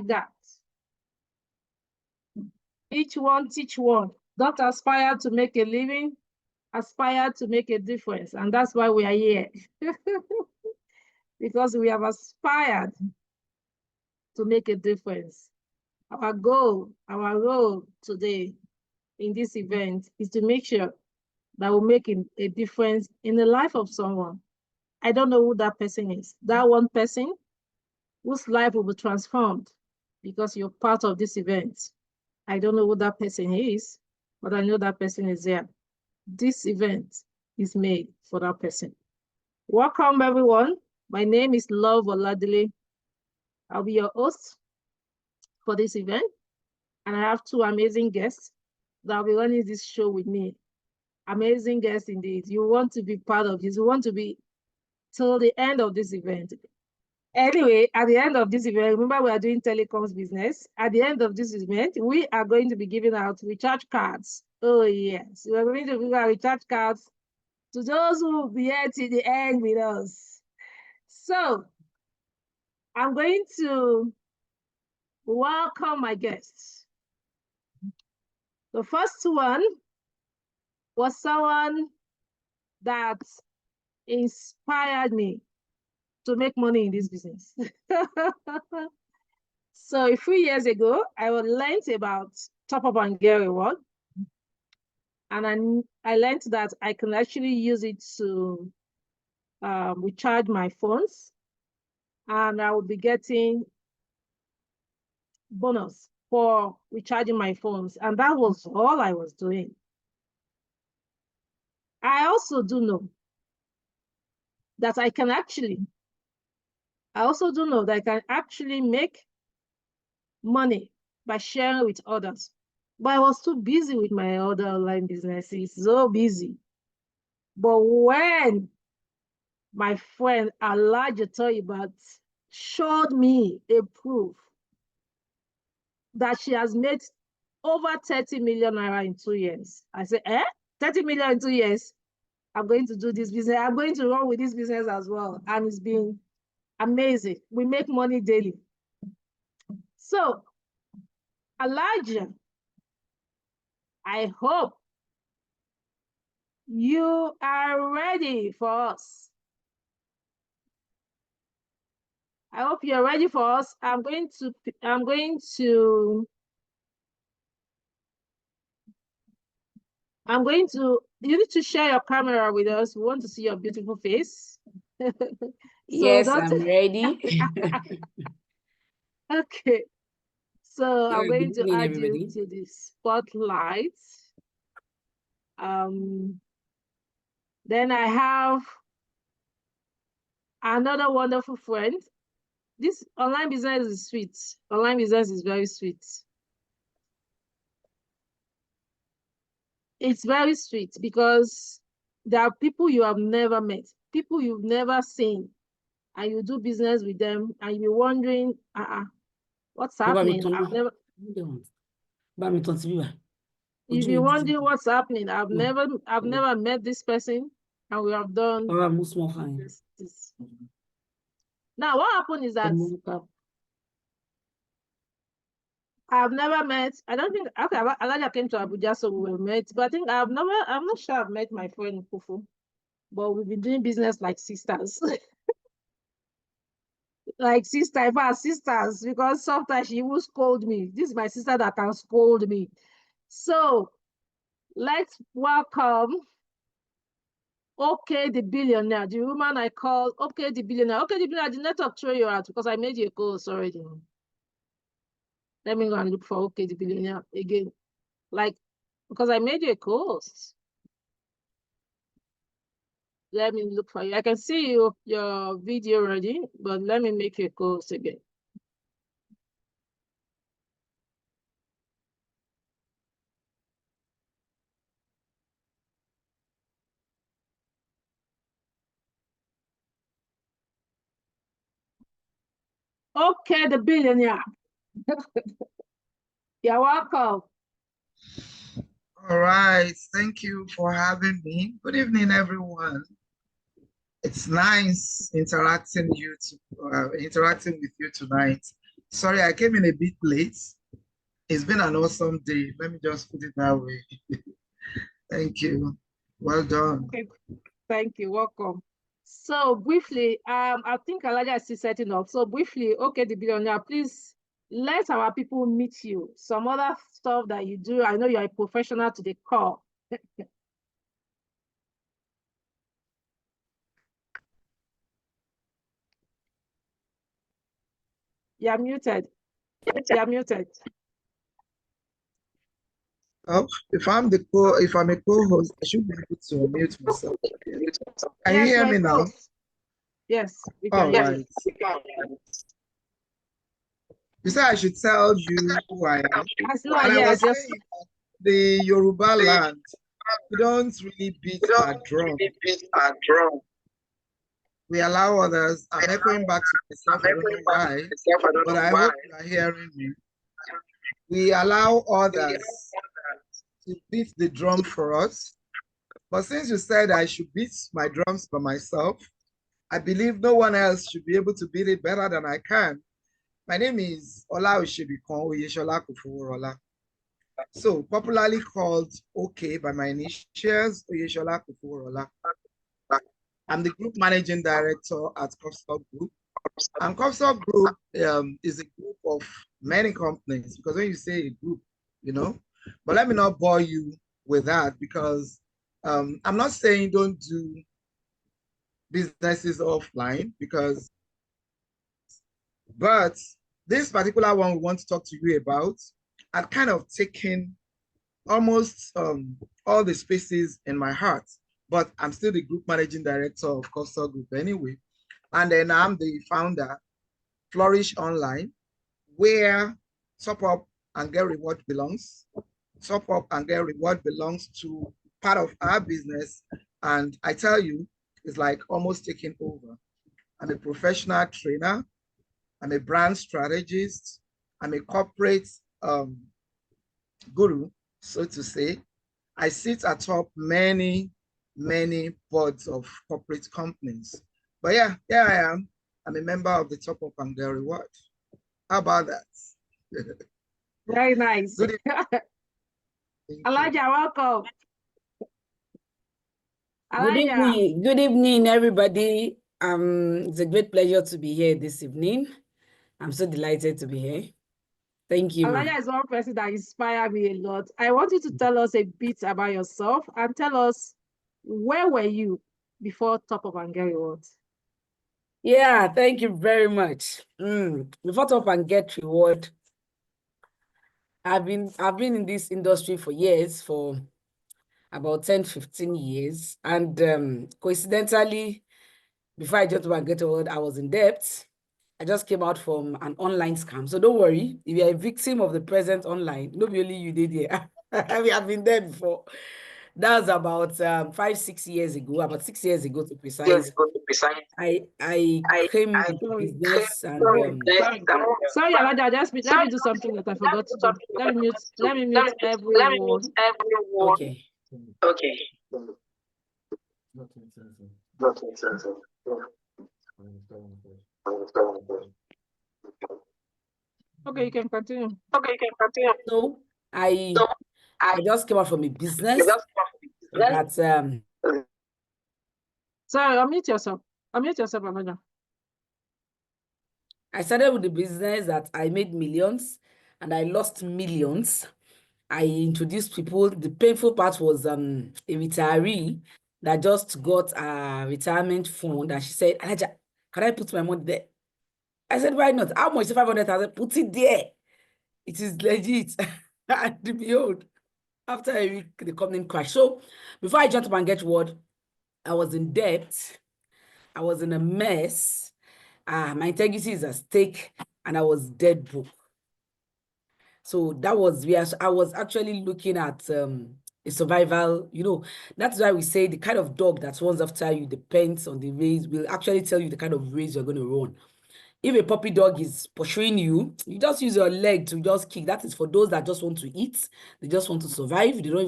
that. Each one teach one. Don't aspire to make a living, aspire to make a difference. And that's why we are here. Because we have aspired to make a difference. Our goal, our role today in this event is to make sure that we're making a difference in the life of someone. I don't know who that person is. That one person whose life will be transformed because you're part of this event. I don't know who that person is, but I know that person is there. This event is made for that person. Welcome, everyone. My name is Love Oladele. I'll be your host for this event, and I have two amazing guests that will be running this show with me. Amazing guests indeed. You want to be part of this. You want to be till the end of this event. Anyway, at the end of this event, remember we are doing Telecoms Business. At the end of this event, we are going to be giving out recharge cards. Oh yes, we are going to give out recharge cards to those who will be here to the end with us. So, I'm going to welcome my guests. The first one was someone that inspired me to make money in this business. So a few years ago, I learned about Top Up and Get Reward. And I learned that I can actually use it to recharge my phones. And I will be getting bonus for recharging my phones. And that was all I was doing. I also do know that I also do know that I can actually make money by sharing with others. But I was too busy with my other online businesses, so busy. But when my friend Elijah Toyibat showed me a proof that she has made over 30 million naira in 2 years, I said, 30 million in 2 years? I'm going to do this business. I'm going to run with this business as well. And it's been amazing. We make money daily. So, Elijah, I hope you are ready for us. I hope you're ready for us. You need to share your camera with us. We want to see your beautiful face. Yes, I'm ready. Okay. So I'm going to add everybody. you to the spotlight. Then I have another wonderful friend. This online business is sweet. Online business is very sweet. It's very sweet because there are people you have never met, people you've never seen, and you do business with them, and you're wondering, what's happening? You'll be wondering what's happening. I've never met this person, and we have done this. Now, what happened is that I've never met, I don't think, okay, Elijah came to Abuja, so we were met, but I think I'm not sure I've met my friend Kufu, but we've been doing business like sisters. Like sisters, because sometimes she will scold me. This is my sister that can scold me. So let's welcome Okay the Billionaire, the woman I call Okay the Billionaire. Okay the Billionaire, the network throw you out because I made you a course already. Let me go and look for Okay the Billionaire again. Like, because I made you a course. Let me look for you. I can see your video already, but let me make you a course again. Okay, the Billionaire. You're welcome. All right, thank you for having me. Good evening, everyone. It's nice interacting with you tonight. Sorry, I came in a bit late. It's been an awesome day. Let me just put it that way. Thank you. Well done. Okay, thank you. Welcome. So briefly, I think Elijah is still setting up. So briefly, okay, the billionaire, please let our people meet you. Some other stuff that you do. I know you're a professional to the core. You're muted. You're muted. Oh, if I'm a co-host, I should be able to unmute myself. Can you Yes, hear you're me a now? host. Yes, we All can hear you. right. You said I should tell you who I am. As long, And I yes, was yes. saying that the Yoruba land, we don't really beat our drum. We allow others. I'm echoing back to myself. I don't know why, but I hope you are hearing me. We allow others to beat the drum for us. But since you said I should beat my drums for myself, I believe no one else should be able to beat it better than I can. My name is Ola Oshibikon Oyeshola Kofoworola. So popularly called OK by my initials, Oyeshola Kofoworola. I'm the group managing director at Cofstock Group. And Cofstock Group is a group of many companies, because when you say a group, you know, but let me not bore you with that, because I'm not saying don't do businesses offline, but this particular one we want to talk to you about, I've kind of taken almost all the spaces in my heart, but I'm still the group managing director of Cofstock Group anyway. And then I'm the founder, Flourish Online, where top up and get reward belongs. Top up and get reward belongs to part of our business. And I tell you, it's like almost taking over. I'm a professional trainer. I'm a brand strategist. I'm a corporate guru, so to say. I sit atop many, many boards of corporate companies. But yeah, here I am. I'm a member of the Top Up and Get Reward. How about that? Very nice. Good Elijah, welcome. Elijah. Good evening, everybody. It's a great pleasure to be here this evening. I'm so delighted to be here. Thank you, Elijah is one person that inspired me a lot. I want you to tell us a bit about yourself and tell us, where were you before Top Up and Get Reward? Yeah, thank you very much. Before Top and Get Reward, I've been in this industry for years, for about 10, 15 years. And coincidentally, before I jumped up and get reward, I was in debt. I just came out from an online scam. So don't worry, if you're a victim of the present online, nobody only you did here. We have been there before. That was about 5, 6 years ago, about 6 years ago to precise. I came into business and sorry, Elijah, let me do something that I forgot to do. Let me mute everyone. Okay. Okay, you can continue. So I just came out from a business that sorry, unmute yourself. Unmute yourself, Elijah. I started with the business that I made millions and I lost millions. I introduced people. The painful part was a retiree that just got a retirement fund, and she said, Elijah, can I put my money there? I said, why not? How much? 500,000. Put it there. It is legit. And behold, after a week, the company crashed. So before I jumped up and get word, I was in debt. I was in a mess. My integrity is at stake, and I was dead broke. So that was where I was actually looking at a survival. That's why we say the kind of dog that runs after you depends on the race, will actually tell you the kind of race you're going to run. If a puppy dog is pursuing you, you just use your leg to just kick. That is for those that just want to eat. They just want to survive. They don't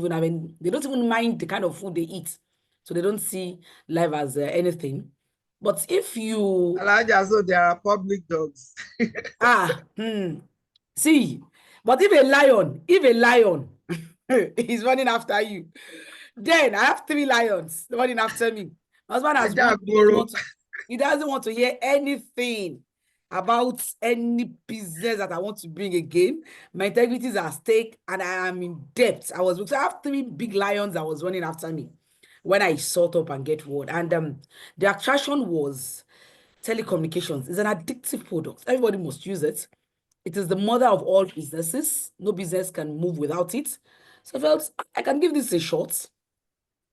even mind the kind of food they eat. So they don't see life as anything. But if you so there are public dogs. see, but if a lion is running after you, then I have 3 lions running after me. My husband has warned me, he doesn't want to hear anything about any business that I want to bring again. My integrity is at stake and I am in debt. I have 3 big lions that was running after me when I sort up and get word. And the attraction was telecommunications. It's an addictive product. Everybody must use it. It is the mother of all businesses. No business can move without it. So I felt I can give this a shot.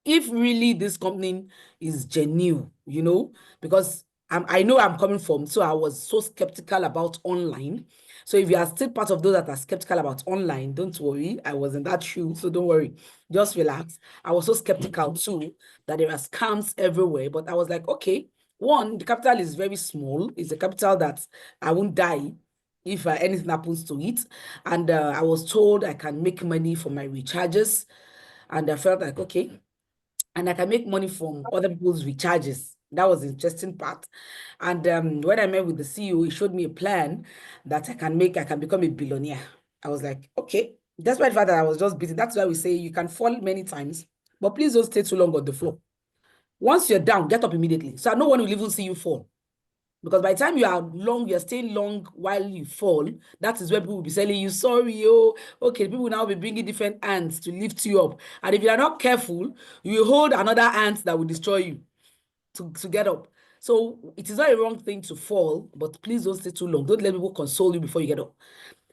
If really this company is genuine, you know, because I know I'm coming from, so I was so skeptical about online. So if you are still part of those that are skeptical about online, don't worry. I was in that shoe, so don't worry. Just relax. I was so skeptical too that there are scams everywhere. But I was like, okay, one, the capital is very small. It's a capital that I won't die if anything happens to it. And I was told I can make money from my recharges. And I felt like, okay, and I can make money from other people's recharges. That was the interesting part. And when I met with the CEO, he showed me a plan that I can become a billionaire. I was like, okay. Despite the fact that I was just busy, that's why we say you can fall many times, but please don't stay too long on the floor. Once you're down, get up immediately. So no one will even see you fall. Because by the time you're staying long while you fall, that is where people will be telling you, sorry, oh, okay, people will now be bringing different ants to lift you up. And if you're not careful, you will hold another ant that will destroy you to get up. So it is not a wrong thing to fall, but please don't stay too long. Don't let people console you before you get up.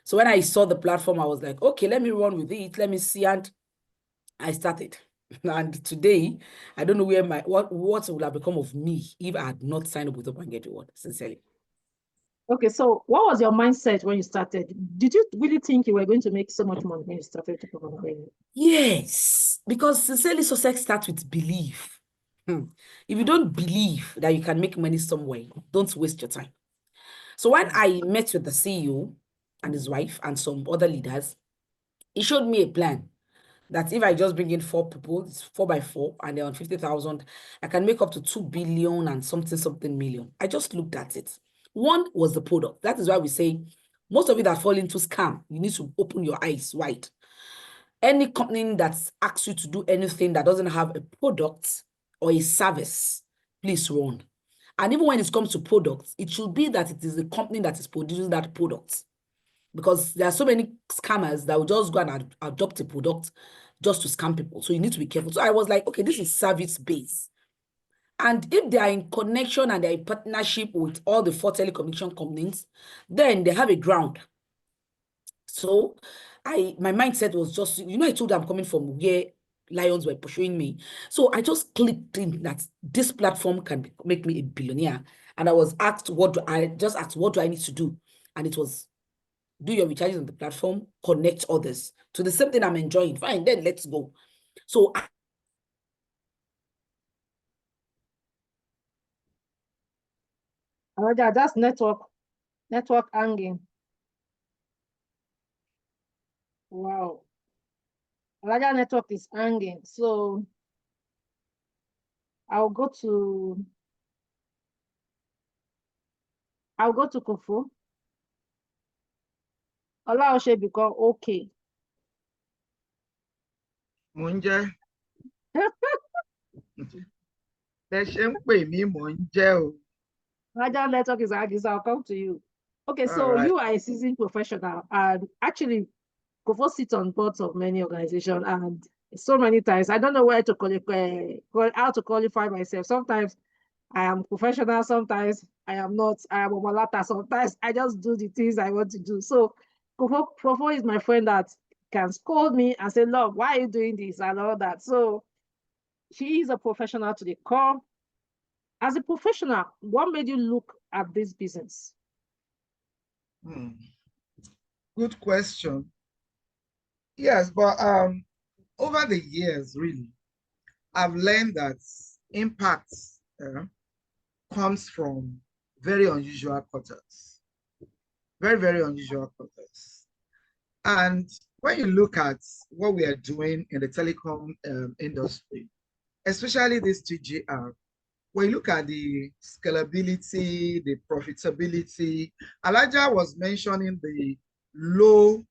So when I saw the platform, I was like, okay, let me run with it. Let me see. And I started. And today, I don't know where what would have become of me if I had not signed up with Up and Get Reward, sincerely. Okay, so what was your mindset when you started? Did you really think you were going to make so much money when you started to Yes, because sincerely, success starts with belief. If you don't believe that you can make money somewhere, don't waste your time. So when I met with the CEO and his wife and some other leaders, he showed me a plan that if I just bring in 4 people, it's 4 by 4, and they're on 50,000, I can make up to 2 billion and something million. I just looked at it. One was the product. That is why we say most of it that fall into scam, you need to open your eyes wide. Any company that asks you to do anything that doesn't have a product or a service, please run. And even when it comes to products, it should be that it is the company that is producing that product. Because there are so many scammers that will just go and adopt a product just to scam people. So you need to be careful. So I was like, okay, this is service-based. And if they are in connection and they're in partnership with all the 4 telecommunication companies, then they have a ground. So my mindset was just, I told them I'm coming from where lions were pursuing me. So I just clicked in that this platform can make me a billionaire. And I was asked, what do I need to do? And it was, do your recharges on the platform, connect others to the same thing I'm enjoying. Fine, then let's go. So that's network hanging. Wow. Larger network is hanging. So I'll go to Kofo. Olaoshe become okay. Mò ń jẹ́. Bẹ́ ṣe ń pè mí, mò ń jẹ́ o. Larger network is hanging, so I'll come to you. Okay, so right. you are a seasoned professional, and actually, Kofo sits on boards of many organizations, and so many times I don't know how to qualify myself. Sometimes I am professional, sometimes I am not. I am a malata. Sometimes I just do the things I want to do. So Kofo is my friend that can scold me and say, "Love, why are you doing this?" and all that. So she is a professional to the core. As a professional, what made you look at this business? Good question. Yes, but over the years, really, I've learned that impact comes from very unusual quarters. Very, very unusual quarters. And when you look at what we are doing in the telecom industry, especially this TGR, when you look at the scalability, the profitability, Elijah was mentioning the low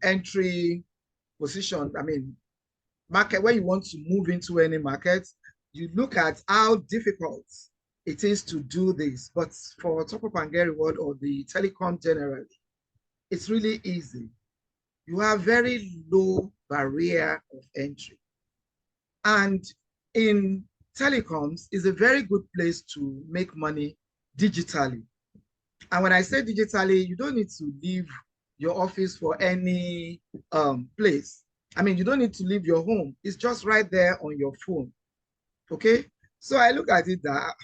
entry position. I mean, market, when you want to move into any market, you look at how difficult it is to do this. But for Top Up and Get Reward or the telecom generally, it's really easy. You have very low barrier of entry. And in telecoms is a very good place to make money digitally. And when I say digitally, you don't need to leave your office for any place. I mean, you don't need to leave your home. It's just right there on your phone. Okay. So I look at it that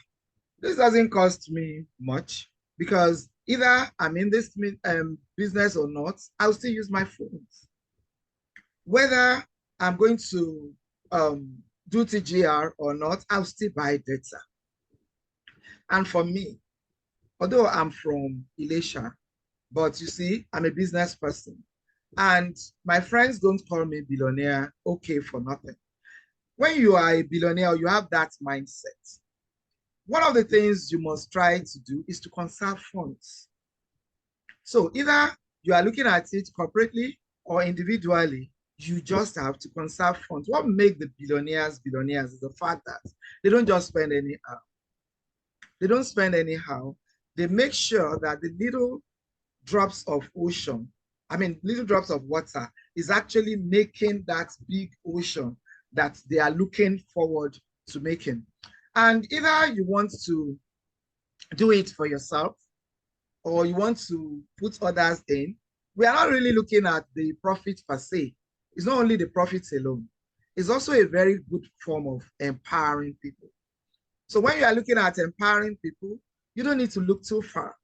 this doesn't cost me much because either I'm in this business or not, I'll still use my phones. Whether I'm going to do TGR or not, I'll still buy data. And for me, although I'm from Elisha, but you see, I'm a business person. And my friends don't call me billionaire, okay, for nothing. When you are a billionaire, you have that mindset. One of the things you must try to do is to conserve funds. So either you are looking at it corporately or individually, you just have to conserve funds. What makes the billionaires billionaires is the fact that they don't just spend anyhow. They don't spend anyhow. They make sure that the little drops of ocean, I mean, little drops of water is actually making that big ocean that they are looking forward to making. And either you want to do it for yourself or you want to put others in, we are not really looking at the profit per se. It's not only the profits alone. It's also a very good form of empowering people. So when you are looking at empowering people, you don't need to look too far.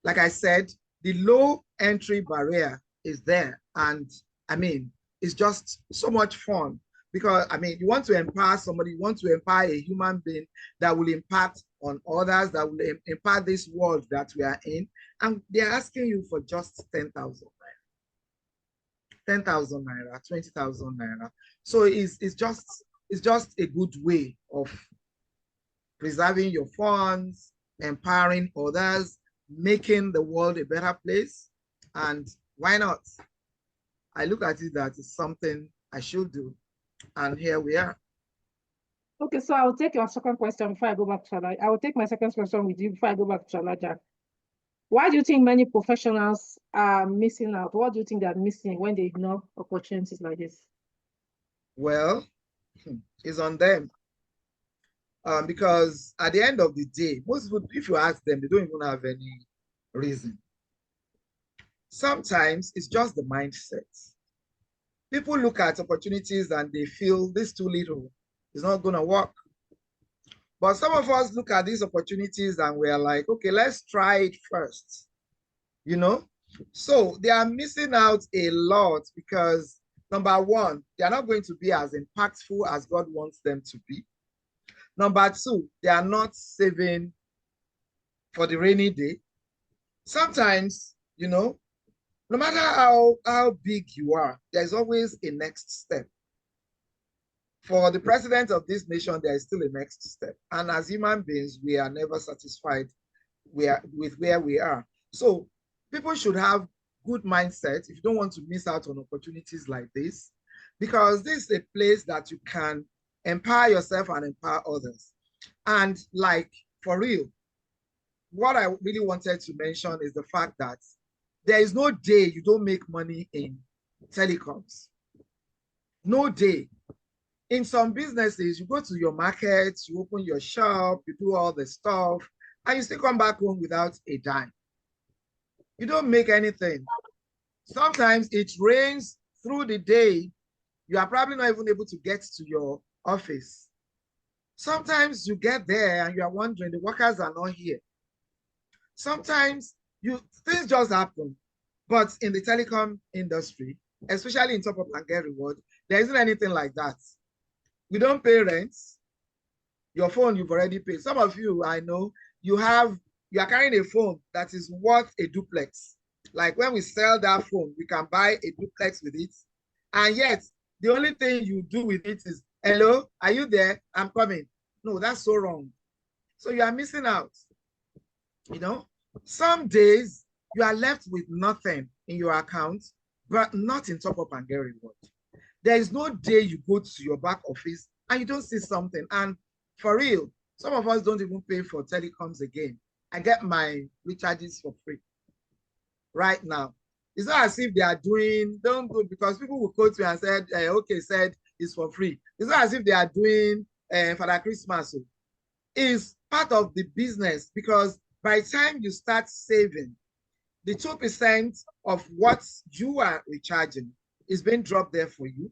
Like I said, the low entry barrier is there. And I mean, it's just so much fun because I mean, you want to empower somebody, you want to empower a human being that will impact on others, that will impact this world that we are in. And they're asking you for just 10,000 naira, 10,000 naira, 20,000 naira. So it's just a good way of preserving your funds, empowering others, making the world a better place. And why not? I look at it that it's something I should do. And here we are. Okay, so I will take your second question before I go back to Elijah. I will take my second question with you before I go back to Elijah. Why do you think many professionals are missing out? What do you think they're missing when they ignore opportunities like this? Well, it's on them. Because at the end of the day, most people, if you ask them, they don't even have any reason. Sometimes it's just the mindset. People look at opportunities and they feel this too little, it's not going to work. But some of us look at these opportunities and we're like, okay, let's try it first. You know? So they are missing out a lot because number one, they are not going to be as impactful as God wants them to be. Number two, they are not saving for the rainy day. Sometimes, you know, no matter how big you are, there's always a next step. For the president of this nation, there is still a next step. And as human beings, we are never satisfied with where we are. So people should have good mindset if you don't want to miss out on opportunities like this, because this is a place that you can empower yourself and empower others. And like, for real, what I really wanted to mention is the fact that there is no day you don't make money in telecoms. No day. In some businesses, you go to your market, you open your shop, you do all the stuff, and you still come back home without a dime. You don't make anything. Sometimes it rains through the day. You are probably not even able to get to your office. Sometimes you get there and you are wondering, the workers are not here. Sometimes things just happen. But in the telecom industry, especially in Top Up and Get Reward, there isn't anything like that. We don't pay rent. Your phone, you've already paid. Some of you, I know, you are carrying a phone that is worth a duplex. Like when we sell that phone, we can buy a duplex with it. And yet, the only thing you do with it is, hello, are you there? I'm coming. No, that's so wrong. So you are missing out. Some days you are left with nothing in your account, but not in top up and get reward. There is no day you go to your back office and you don't see something. And for real, some of us don't even pay for telecoms again. I get my recharges for free right now. It's not as if they are don't do, because people will quote me and said, okay, said it's for free. It's not as if they are doing for that Christmas. It's part of the business, because by the time you start saving, the 2% of what you are recharging is being dropped there for you.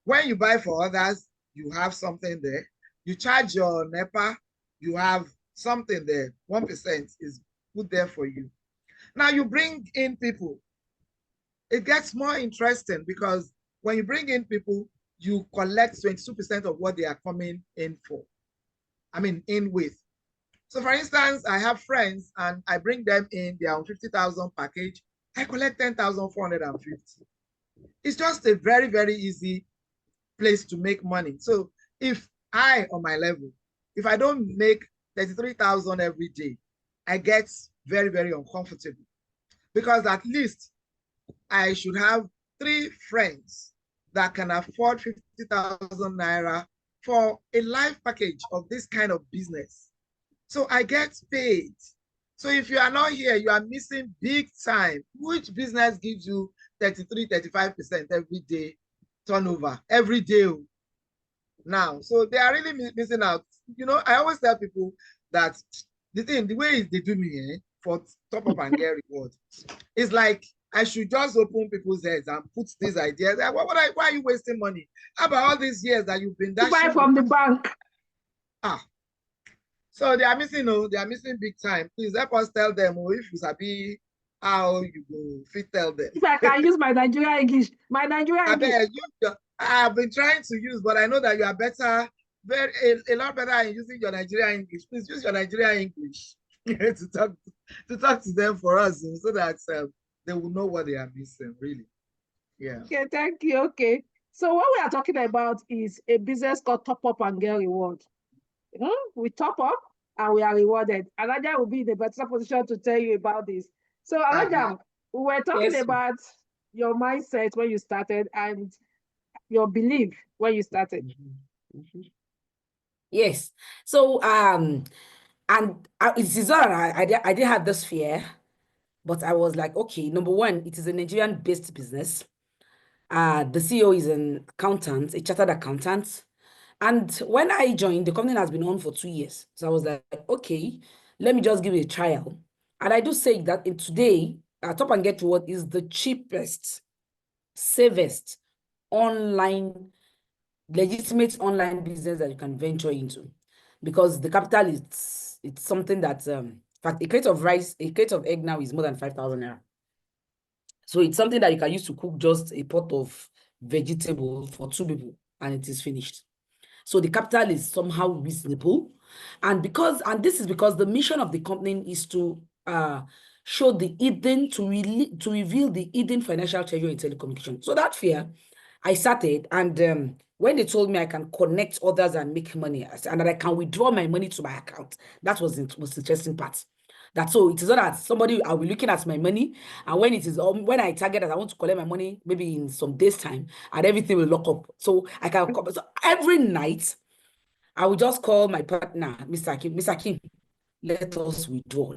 When you buy for others, you have something there. You charge your NEPA, you have something there. 1% is put there for you. Now you bring in people. It gets more interesting, because when you bring in people, you collect 22% of what they are coming in for. In with. So for instance, I have friends and I bring them in, they are on 50,000 package. I collect 10,450. It's just a very, very easy place to make money. So if I, on my level, if I don't make 33,000 every day, I get very, very uncomfortable, because at least I should have 3 friends that can afford 50,000 naira for a life package of this kind of business. So I get paid. So if you are not here, you are missing big time. Which business gives you 33, 35% every day turnover, every day now? So they are really missing out. I always tell people that the way they do me for top up and get reward, it's like I should just open people's heads and put these ideas. Why are you wasting money? How about all these years that you've been dashing? Buy from the bank. So they are missing, they are missing big time. Please help us tell them, if you sabi how you go fit tell them. If I can use my Nigerian English, I've been trying to use, but I know that you are better, a lot better in using your Nigerian English. Please use your Nigerian English to talk to them for us, so that they will know what they are missing, really. Yeah. Okay, thank you. Okay. So what we are talking about is a business called Top Up and Get Reward. We top up and we are rewarded. Alaja will be in a better position to tell you about this. So Alaja, we were talking about your mindset when you started and your belief when you started. Yes. So and it is all right. I did have this fear, but I was like, okay, number one, it is a Nigerian-based business. The CEO is an accountant, a chartered accountant. And when I joined, the company has been on for 2 years. So I was like, okay, let me just give it a trial. And I do say that in today, Top and Get Reward is the cheapest, safest legitimate online business that you can venture into, because the capital it's something that in fact, a crate of egg now is more than 5,000 naira. So it's something that you can use to cook just a pot of vegetable for 2 people and it is finished. So the capital is somehow reasonable. And this is because the mission of the company is to show the hidden, to reveal the hidden financial treasure in telecommunication. So that fear, I started, and when they told me I can connect others and make money, and that I can withdraw my money to my account, that was the most interesting part. So it is not that somebody, I'll be looking at my money, and when I target that I want to collect my money, maybe in some days' time, and everything will lock up. So I can so every night, I will just call my partner, Mr. Kim, let us withdraw.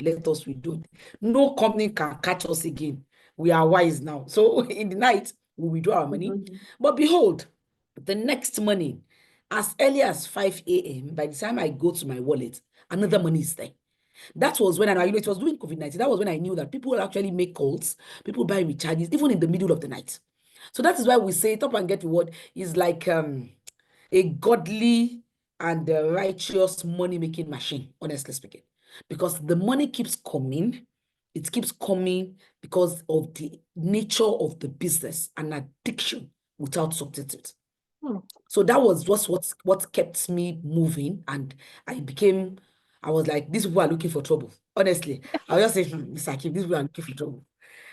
No company can catch us again. We are wise now. So in the night, we withdraw our money. But behold, the next morning, as early as 5 a.m., by the time I go to my wallet, another money is there. That was when it was during COVID-19. That was when I knew that people will actually make calls, people buy recharges, even in the middle of the night. So that is why we say Top and Get Reward is like a godly and righteous money-making machine, honestly speaking. Because the money keeps coming. It keeps coming because of the nature of the business and addiction without substitute. So that was just what kept me moving, and I was like, these people are looking for trouble. Honestly, I was just saying, Mr. Akim, these people are looking for trouble.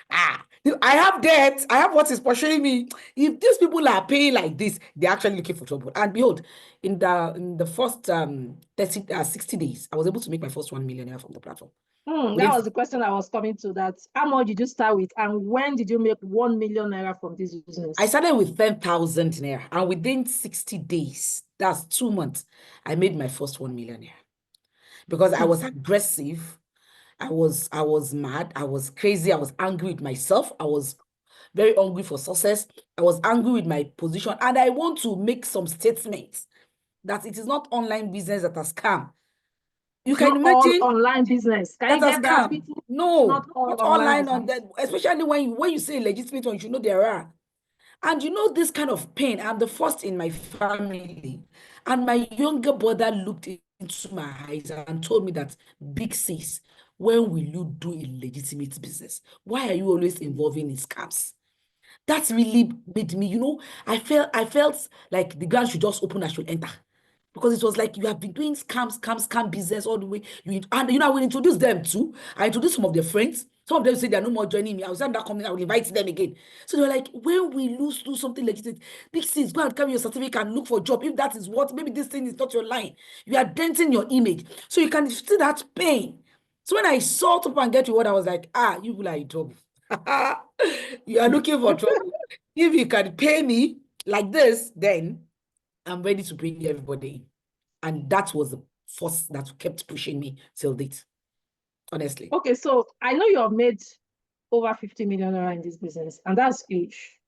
I have debt. I have what is pursuing me. If these people are paying like this, they're actually looking for trouble. And behold, in the first 60 days, I was able to make my first 1 million from the platform. That was the question I was coming to. That how much did you start with, and when did you make 1 million naira from this business? I started with 10,000 naira, and within 60 days, that's 2 months, I made my first 1 million naira. Because I was aggressive, I was mad, I was crazy, I was angry with myself, I was very hungry for success, I was angry with my position, and I want to make some statements that it is not online business that has scam. You can imagine all online business. Can you get that? People, no, not all online on that, especially when you say legitimate one, you know there are. And you know this kind of pain. I'm the first in my family, and my younger brother looked into my eyes and told me that, big sis, when will you do a legitimate business? Why are you always involving in scams? That really made me, I felt like the ground should just open, I should enter. Because it was like you have been doing scam business all the way. I will introduce them too. I introduced some of their friends. Some of them say they're no more joining me. I was in that company, I will invite them again. So they were like, when we do something legitimate, big sis, go and carry your certificate and look for a job. If that is what, maybe this thing is not your line. You are denting your image. So you can see that pain. So when I saw Top and Get Reward, I was like, you will are in trouble. You are looking for trouble. If you can pay me like this, then I'm ready to bring everybody in. And that was the force that kept pushing me till date, honestly. Okay, so I know you have made over 50 million naira in this business, and that's huge.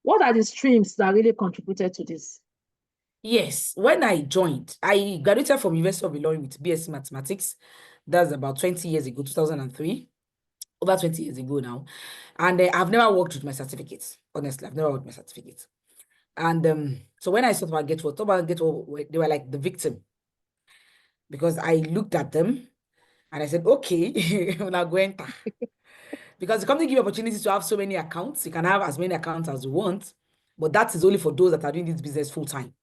What are the streams that really contributed to this? Yes, when I joined, I graduated from University of Ilorin with BSc Mathematics. That's about 20 years ago, 2003. Over 20 years ago now. And I've never worked with my certificates. Honestly, I've never worked with my certificates. And so when I saw about Get What, they were like the victim. Because I looked at them and I said, okay, we're not going to. Because the company give you opportunity to have so many accounts. You can have as many accounts as you want, but that is only for those that are doing this business full time.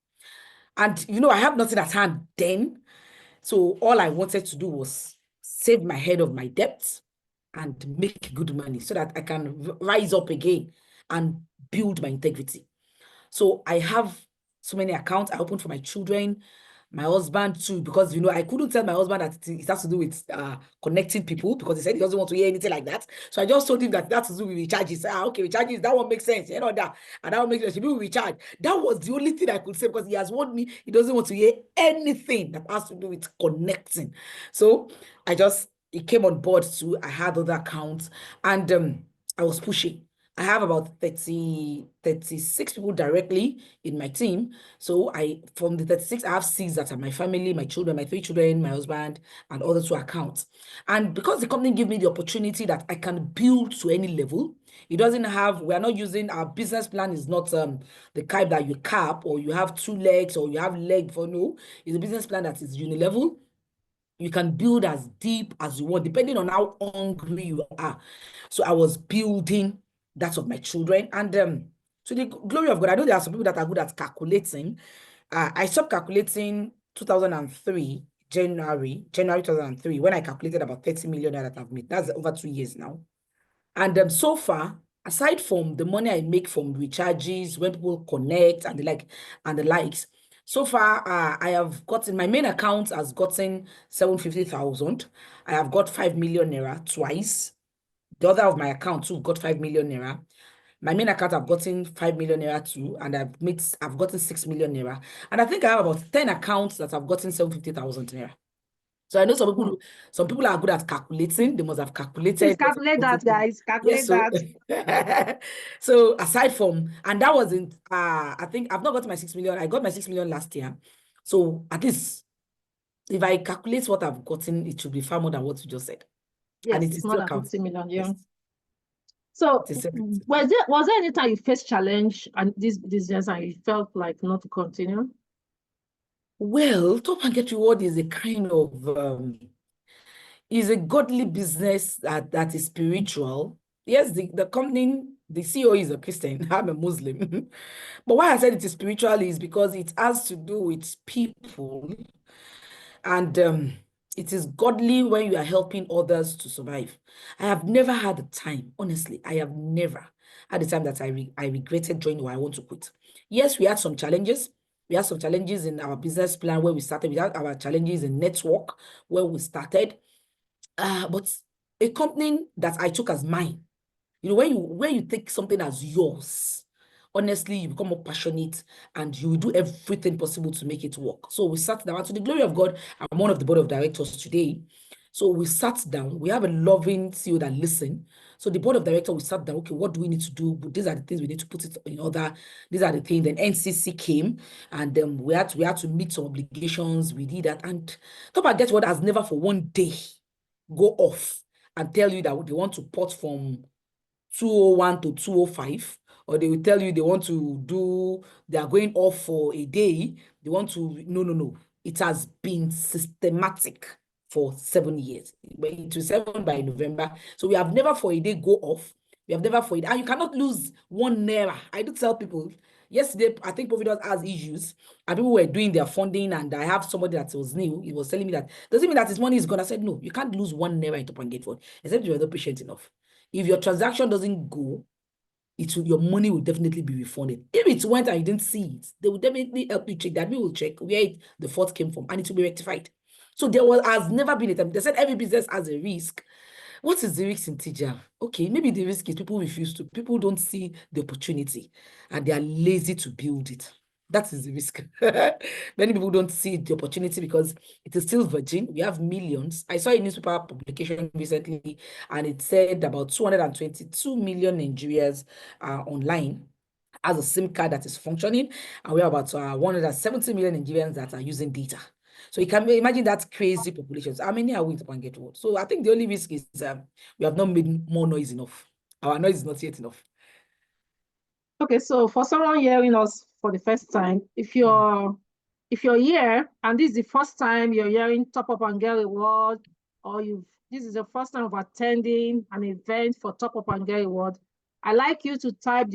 And I have nothing at hand then. So all I wanted to do was save my head of my debts and make good money so that I can rise up again and build my integrity. So I have so many accounts I opened for my children, my husband too, because I couldn't tell my husband that it has to do with connecting people, because he said he doesn't want to hear anything like that. So I just told him that has to do with recharges. Okay, recharges, that one makes sense, that, and that one makes sense. We recharge. That was the only thing I could say, because he has warned me he doesn't want to hear anything that has to do with connecting. So he came on board too. I had other accounts, and I was pushing. I have about 36 people directly in my team. So from the 36, I have 6 that are my family, my children, my 3 children, my husband, and other 2 accounts. And because the company gave me the opportunity that I can build to any level, we are not using, our business plan is not the type that you cap, or you have 2 legs, or you have leg for no. It's a business plan that is unilevel. You can build as deep as you want, depending on how hungry you are. So I was building that of my children. And to the glory of God, I know there are some people that are good at calculating. I stopped calculating 2003, January 2003, when I calculated about 30 million that I've made. That's over 2 years now. And so far, aside from the money I make from recharges, when people connect and the likes, so far, I have gotten, my main account has gotten 750,000. I have got 5 million naira twice. The other of my account too got 5 million naira. My main account, I've gotten 5 million naira too, and I've gotten 6 million naira. And I think I have about 10 accounts that have gotten 750,000 naira. So I know some people are good at calculating. They must have calculated. Please calculate that, guys. Calculate that. So aside from, and that wasn't, I think I've not got my 6 million. I got my 6 million last year. So at least if I calculate what I've gotten, it should be far more than what you just said. Yes, and it's more than 50 million. Yeah. Yes. So was there any time you faced challenge and this business and you felt like not to continue? Well, Top and Get Reward is a kind of is a godly business that is spiritual. Yes, the company, the CEO is a Christian. I'm a Muslim. But why I said it is spiritual is because it has to do with people. And It is godly when you are helping others to survive. I have never had a time, honestly, I have never had a time that I regretted joining or I want to quit. Yes, we had some challenges. We had some challenges in our business plan where we started. We had our challenges in network where we started. But a company that I took as mine, when you take something as yours, honestly, you become more passionate and you will do everything possible to make it work. So we sat down, and to the glory of God, I'm one of the board of directors today. So we sat down, we have a loving CEO that listen. So the board of directors, we sat down, okay, what do we need to do? These are the things we need to put it in order. These are the things. Then NCC came and then we had to meet some obligations. We did that. And Top and Get What has never for one day go off and tell you that they want to port from 201 to 205, or they will tell you they are going off for a day. They want to, no. It has been systematic for 7 years. It was 7 by November. So we have never for a day go off. We have never for it. And you cannot lose 1 naira. I do tell people, yesterday, I think Providence has issues, and people were doing their funding, and I have somebody that was new. He was telling me that, doesn't mean that his money is gone. I said, no, you can't lose 1 naira in Top and Get Fund, except you are not patient enough. If your transaction doesn't go, your money will definitely be refunded. If it went and you didn't see it, they will definitely help you check that. We will check where the fault came from, and it will be rectified. So there has never been a time. They said every business has a risk. What is the risk in TJAM? Okay, maybe the risk is people don't see the opportunity and they are lazy to build it. That is the risk. Many people don't see the opportunity because it is still virgin. We have millions. I saw a newspaper publication recently and it said about 222 million Nigerians are online as a SIM card that is functioning, and we have about 170 million Nigerians that are using data. So you can imagine that crazy populations. How many are we to get what? So I think the only risk is we have not made more noise enough. Our noise is not yet enough. Okay, so for someone hearing us for the first time, if you're here and this is the first time you're hearing Top Up and Get Reward, or this is the first time of attending an event for Top Up and Get Reward, I would like you to type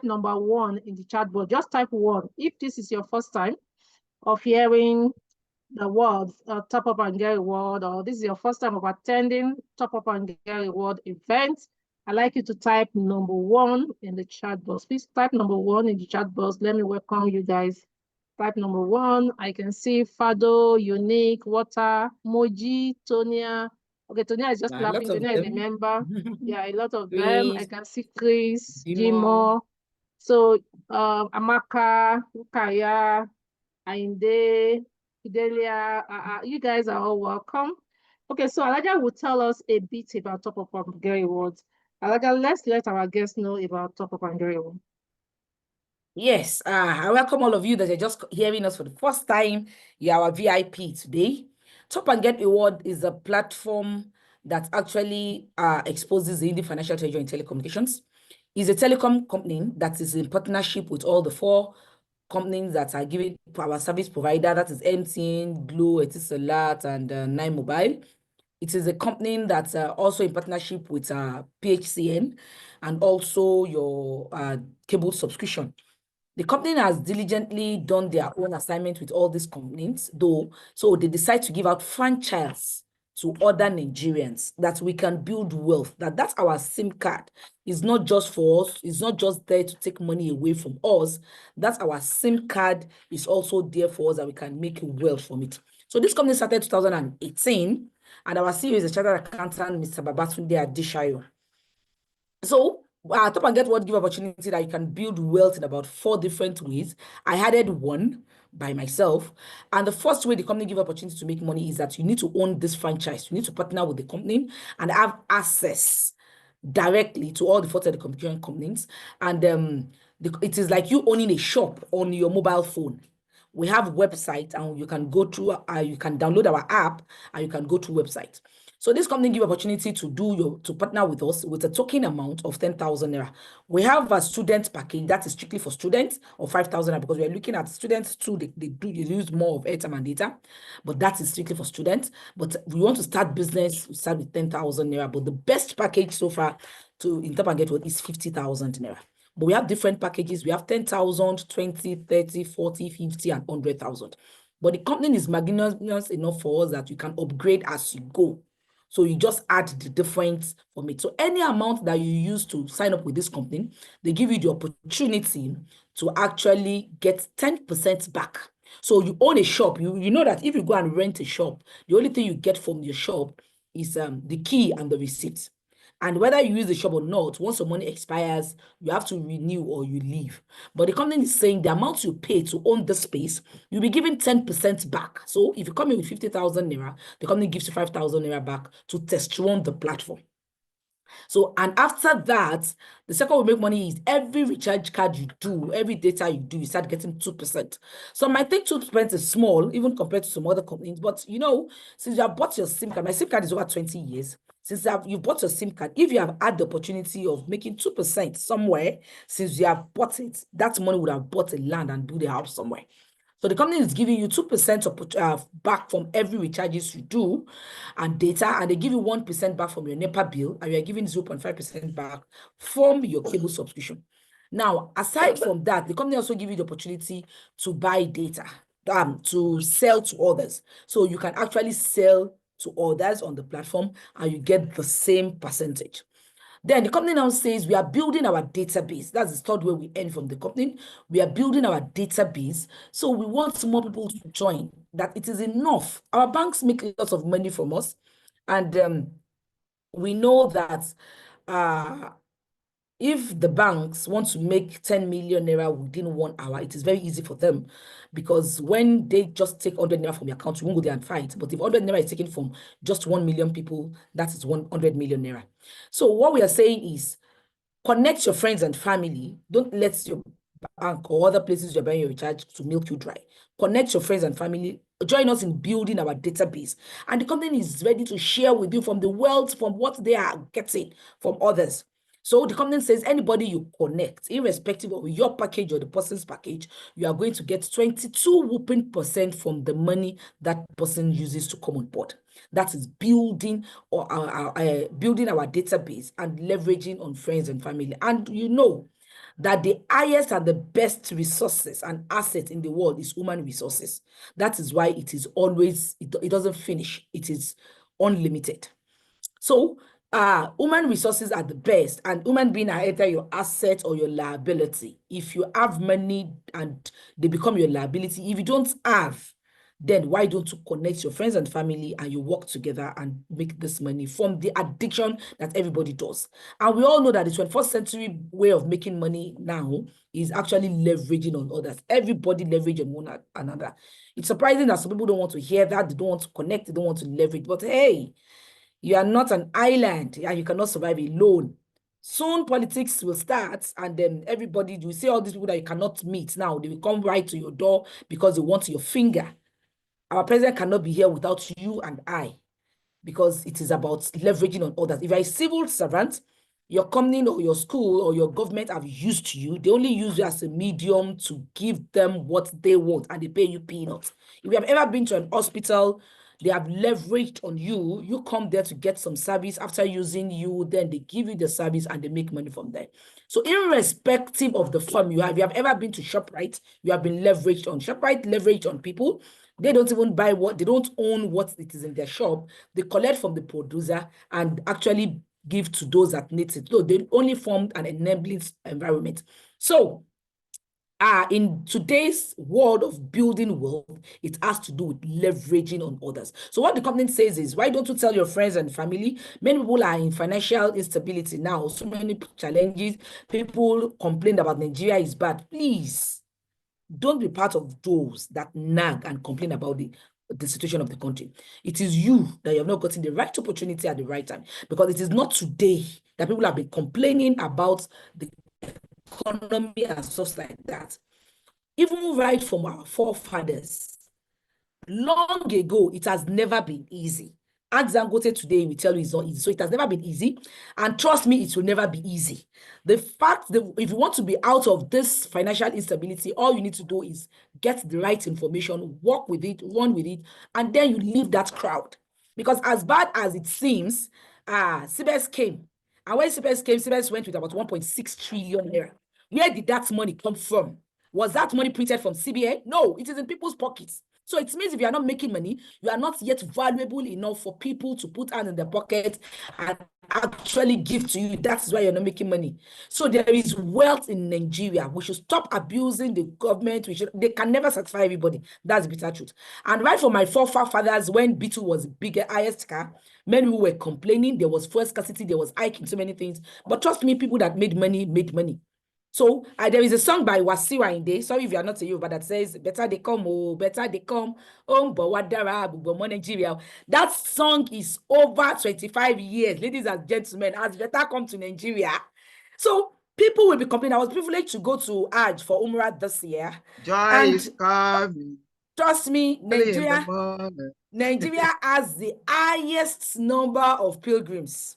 number 1 in the chat box. Just type 1 if this is your first time of hearing the word Top Up and Get Reward, or this is your first time of attending Top Up and Get Reward event. I'd like you to type number 1 in the chat box. Please type number 1 in the chat box. Let me welcome you guys. Type number 1. I can see Fado, Unique, Water, Moji, Tonia. Okay, Tonia is just clapping. Tonia is a member. Yeah, a lot of them. I can see Chris, Jimo. So Amaka, Ukaya, Ainde, Fidelia, you guys are all welcome. Okay, so Alaja will tell us a bit about Top Up and Get Reward. Alaja, let's let our guests know about Top Up and Get Reward. Yes, I welcome all of you that are just hearing us for the first time. You're our VIP today. Top and Get Reward is a platform that actually exposes the Indian financial treasury in telecommunications. It's a telecom company that is in partnership with all the 4 companies that are giving our service provider, that is MTN, Glo, Etisalat, and Nine Mobile. It is a company that's also in partnership with PHCN and also your cable subscription. The company has diligently done their own assignment with all these companies, though, so they decide to give out franchise to other Nigerians that we can build wealth. That's our SIM card. It's not just for us. It's not just there to take money away from us. That's our SIM card is also there for us that we can make wealth from it. So this company started 2018, and our CEO is a chartered accountant, Mr. Babatunde Adeshayo. So Top and Get What give opportunity that you can build wealth in about 4 different ways. I added 1 by myself. And the first way the company give opportunity to make money is that you need to own this franchise. You need to partner with the company and have access directly to all the 4 telecommunication companies. And it is like you owning a shop on your mobile phone. We have website, and you can go through, you can download our app, and you can go to website. So this company give opportunity to partner with us with a token amount of 10,000 naira. We have a student package that is strictly for students of 5,000 naira, because we are looking at students too. They use more of airtime and data, but that is strictly for students. But we want to start business, we start with 10,000 naira. But the best package so far in Top and Get What is 50,000 naira. But we have different packages. We have 10,000, 20, 30, 40, 50, and 100,000. But the company is magnanimous enough for us that you can upgrade as you go. So you just add the difference from it. So any amount that you use to sign up with this company, they give you the opportunity to actually get 10% back. So you own a shop. You know that if you go and rent a shop, the only thing you get from your shop is the key and the receipt. And whether you use the shop or not, once your money expires, you have to renew or you leave. But the company is saying the amount you pay to own the space, you'll be given 10% back. So if you come in with 50,000 naira, the company gives you 5,000 naira back to test run the platform. So, and after that, the second way we make money is every recharge card you do, every data you do, you start getting 2%. So I might think 2% is small, even compared to some other companies. But you know, since you have bought your SIM card, my SIM card is over 20 years. Since you've bought your SIM card, if you have had the opportunity of making 2% somewhere, since you have bought it, that money would have bought a land and built a house somewhere. So the company is giving you 2% back from every recharges you do and data, and they give you 1% back from your NEPA bill, and you are giving 0.5% back from your cable subscription. Now, aside from that, the company also give you the opportunity to buy data, to sell to others. So you can actually sell to others on the platform and you get the same percentage. Then the company now says we are building our database. That's the third way we earn from the company. We are building our database. So we want more people to join, that it is enough. Our banks make lots of money from us. And we know that if the banks want to make 10 million naira within 1 hour, it is very easy for them, because when they just take 100 naira from your account, you won't go there and fight. But if 100 naira is taken from just 1 million people, that is 100 million naira. So what we are saying is connect your friends and family. Don't let your bank or other places you're buying your recharge to milk you dry. Connect your friends and family. Join us in building our database. And the company is ready to share with you from the wealth, from what they are getting from others. So the company says anybody you connect, irrespective of your package or the person's package, you are going to get 22 whooping % from the money that person uses to come on board. That is building building our database and leveraging on friends and family. And you know that the highest and the best resources and assets in the world is human resources. That is why it is always, it doesn't finish. It is unlimited. So human resources are the best, and human beings are either your asset or your liability. If you have money and they become your liability, if you don't have, then why don't you connect your friends and family and you work together and make this money from the addiction that everybody does? And we all know that the 21st century way of making money now is actually leveraging on others. Everybody leverage on one another. It's surprising that some people don't want to hear that, they don't want to connect, they don't want to leverage. But hey, you are not an island and you cannot survive alone. Soon politics will start, and then everybody, you see all these people that you cannot meet now, they will come right to your door because they want your finger. Our president cannot be here without you and I, because it is about leveraging on others. If you're a civil servant, your company or your school or your government have used you, they only use you as a medium to give them what they want, and they pay you peanuts. If you have ever been to an hospital, they have leveraged on you. You come there to get some service. After using you, then they give you the service and they make money from there. So irrespective of the firm you have ever been to ShopRite, you have been leveraged on. ShopRite leveraged on people. They don't even buy what, they don't own what it is in their shop. They collect from the producer and actually give to those that need it. So they only formed an enabling environment. So in today's world of building wealth, it has to do with leveraging on others. So what the company says is, why don't you tell your friends and family? Many people are in financial instability now, so many challenges. People complain about Nigeria is bad. Please, don't be part of those that nag and complain about the situation of the country. It is you that you have not gotten the right opportunity at the right time, because it is not today that people have been complaining about the economy and stuff like that. Even right from our forefathers, long ago, it has never been easy. Ask Dangote today, we tell you it's not easy. So it has never been easy. And trust me, it will never be easy. The fact that if you want to be out of this financial instability, all you need to do is get the right information, work with it, run with it, and then you leave that crowd. Because as bad as it seems, CBS came. And when CBS came, CBS went with about 1.6 trillion naira. Where did that money come from? Was that money printed from CBA? No, it is in people's pockets. So it means if you are not making money, you are not yet valuable enough for people to put hand in their pocket and actually give to you. That's why you're not making money. So there is wealth in Nigeria. We should stop abusing the government. They can never satisfy everybody. That's the bitter truth. And right from my forefathers, when B2 was bigger, highest car, many who were complaining, there was fuel scarcity, there was hike in so many things. But trust me, people that made money made money. So there is a song by Wasiu Ayinde, sorry if you are not a Yoruba, that says, better they come, oh, better they come, oh, Bowadara, Bubomo Nigeria. That song is over 25 years, ladies and gentlemen, has better come to Nigeria. So people will be complaining. I was privileged to go to Hajj for Umrah this year. Joy is coming. Trust me, Nigeria has the highest number of pilgrims.